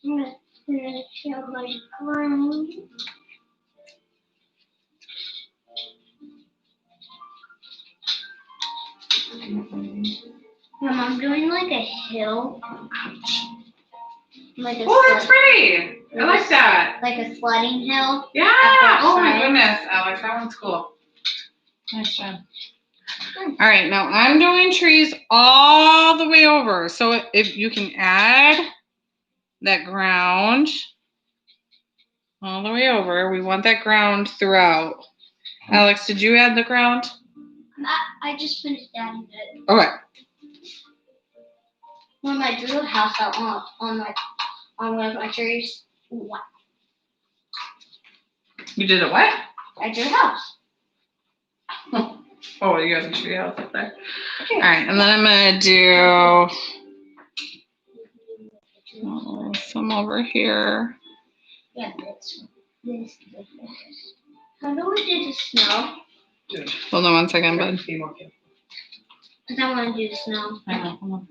I'm going to show my ground. Mom, I'm doing like a hill. Like Oh, that's pretty. I like that. Like a sledding hill. Yeah. Oh my goodness, Alex, that one's cool. Nice job. All right, now I'm doing trees all the way over. So if you can add that ground all the way over, we want that ground throughout. Alex, did you add the ground? I just finished adding it. Okay. When I drew a house out on one of my trees. What? You did a what? I drew a house. Oh, you got a tree house up there. All right, and then I'm gonna do some over here. Yeah, this. How do we do the snow? Hold on one second, bud. Because I want to do the snow. I know. Hold on.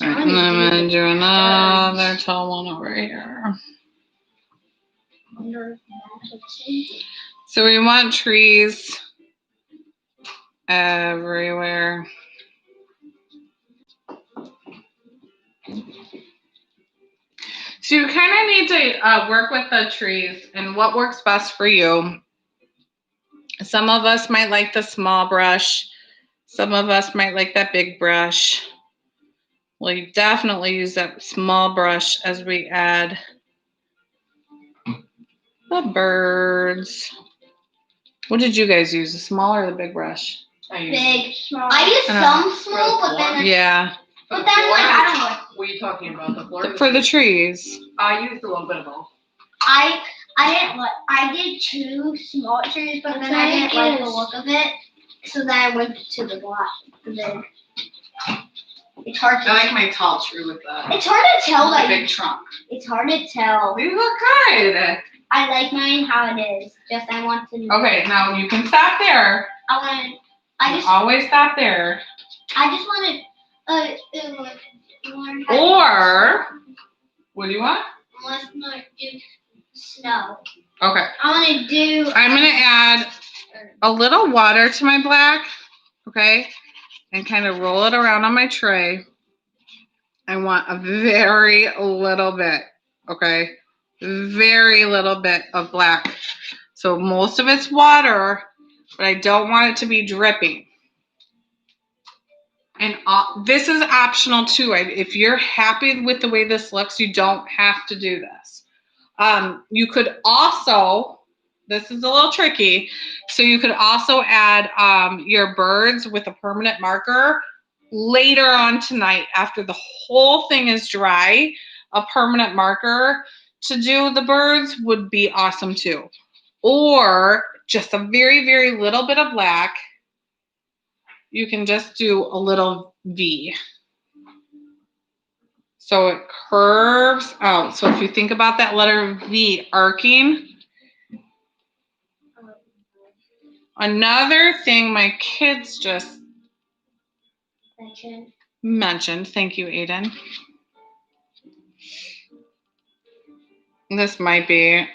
All right, and then I'm gonna do another tall one over here. So we want trees everywhere. So you kind of need to work with the trees and what works best for you. Some of us might like the small brush. Some of us might like that big brush. We'll definitely use that small brush as we add the birds. What did you guys use, the small or the big brush? Big, small. I use some small, but then yeah. But then I don't know. What are you talking about? The floor? For the trees. I used a little bit of both. I did 2 small trees, but then I didn't like the look of it, so then I went to the black. It's hard to. I like my tall tree with that. It's hard to tell. Like big trunk. It's hard to tell. You look good. I like mine how it is. Just I want to. Okay, now you can stop there. Always stop there. I just want to. Or what do you want? Let's not do snow. Okay. I'm gonna add a little water to my black, okay, and kind of roll it around on my tray. I want a very little bit, okay, very little bit of black. So most of it's water, but I don't want it to be dripping. And this is optional too. If you're happy with the way this looks, you don't have to do this. You could also, this is a little tricky, so you could also add your birds with a permanent marker later on tonight after the whole thing is dry. A permanent marker to do the birds would be awesome too. Or just a very, very little bit of black. You can just do a little V. So it curves out. So if you think about that letter V arcing. Another thing my kids just mentioned. Thank you, Aiden. This might be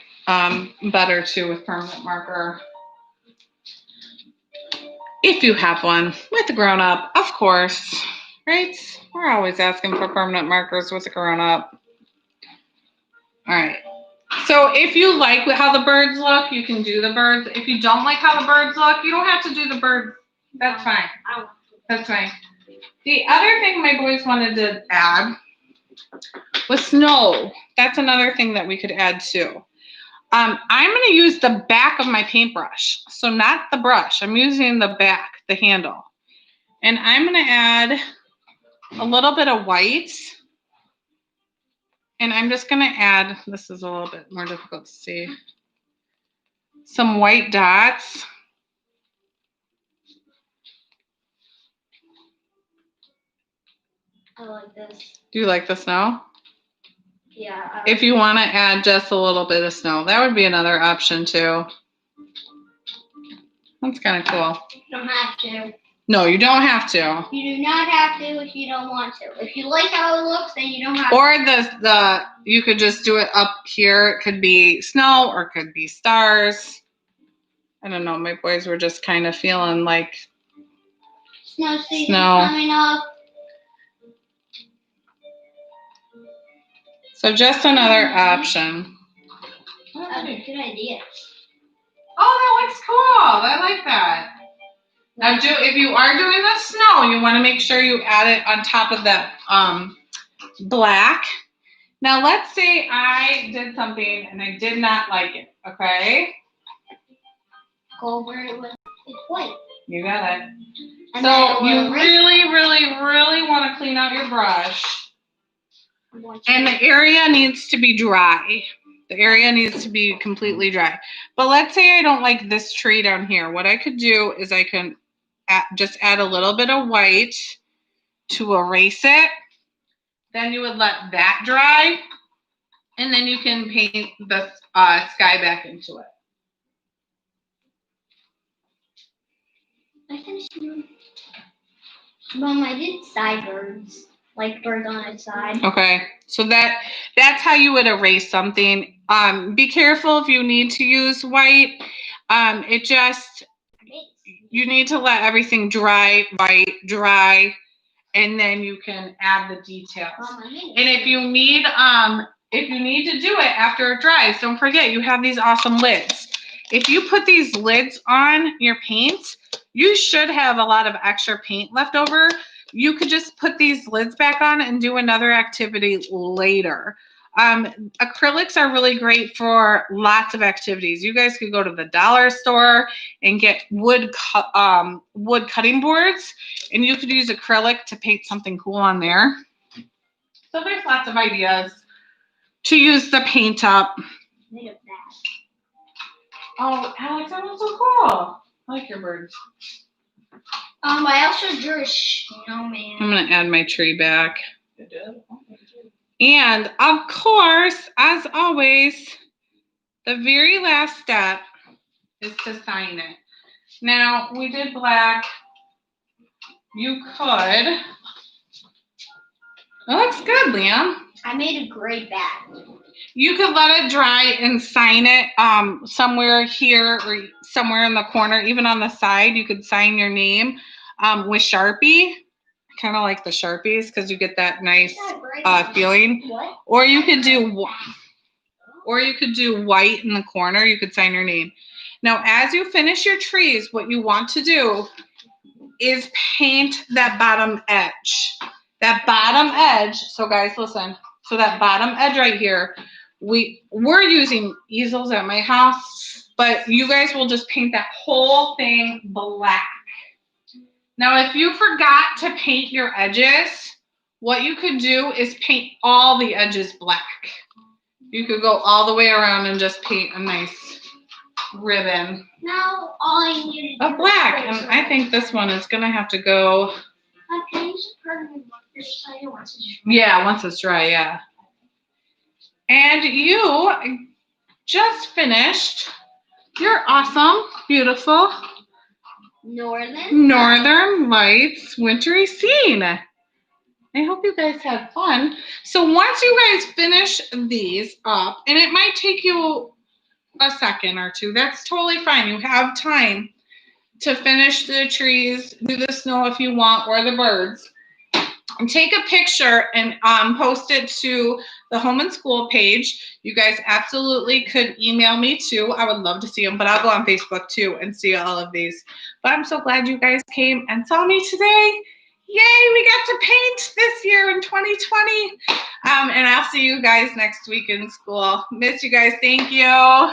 better too with permanent marker. If you have one with a grown-up, of course, right? We're always asking for permanent markers with a grown-up. All right. So if you like how the birds look, you can do the birds. If you don't like how the birds look, you don't have to do the birds. That's fine. That's fine. The other thing my boys wanted to add was snow. That's another thing that we could add too. I'm going to use the back of my paintbrush. So not the brush. I'm using the back, the handle. And I'm going to add a little bit of white. And I'm just going to add, this is a little bit more difficult to see, some white dots. I like this. Do you like the snow? Yeah. If you want to add just a little bit of snow, that would be another option too. That's kind of cool. You don't have to. No, you don't have to. You do not have to if you don't want to. If you like how it looks, then you don't have or to. Or you could just do it up here. It could be snow or it could be stars. I don't know. My boys were just kind of feeling like snow season coming up. So just another option. That's a good idea. Oh, that looks cool. I like that. Now, if you are doing the snow, you want to make sure you add it on top of that black. Now, let's say I did something and I did not like it, okay? Go over it with white. You got it. And so you really, really, really want to clean out your brush. And the area needs to be dry. The area needs to be completely dry. But let's say I don't like this tree down here. What I could do is I can just add a little bit of white to erase it. Then you would let that dry. And then you can paint the sky back into it. I finished. Mom, I did side birds. like birds on its side. Okay, so that's how you would erase something. Be careful if you need to use white. You need to let everything dry, and then you can add the details. And if you need to do it after it dries, don't forget you have these awesome lids. If you put these lids on your paint, you should have a lot of extra paint left over. You could just put these lids back on and do another activity later. Acrylics are really great for lots of activities. You guys could go to the dollar store and get wood cutting boards, and you could use acrylic to paint something cool on there. So there's lots of ideas to use the paint up. Made of that. Oh, Alex, that was so cool. I like your birds. I also drew a snowman. I'm gonna add my tree back. And of course, as always, the very last step is to sign it. Now, we did black. You could. It looks good, Liam. I made a gray back. You could let it dry and sign it somewhere here or somewhere in the corner, even on the side. You could sign your name with Sharpie. Kind of like the Sharpies because you get that nice feeling. What? Or you could do white in the corner. You could sign your name. Now, as you finish your trees, what you want to do is paint that bottom edge. That bottom edge. So, guys, listen. So that bottom edge right here, we're using easels at my house, but you guys will just paint that whole thing black. Now, if you forgot to paint your edges, what you could do is paint all the edges black. You could go all the way around and just paint a nice ribbon Now all I need to do of black. And I think this one is going to have to go. Can you just permanently mark this side once it's dry? Yeah, once it's dry, yeah. And you just finished your awesome, beautiful Northern Lights wintry scene. I hope you guys had fun. So once you guys finish these up, and it might take you a second or two, that's totally fine. You have time to finish the trees, do the snow if you want, or the birds. And take a picture and post it to the Home and School page. You guys absolutely could email me too. I would love to see them, but I'll go on Facebook too and see all of these. But I'm so glad you guys came and saw me today. Yay, we got to paint this year in 2020. And I'll see you guys next week in school. Miss you guys. Thank you.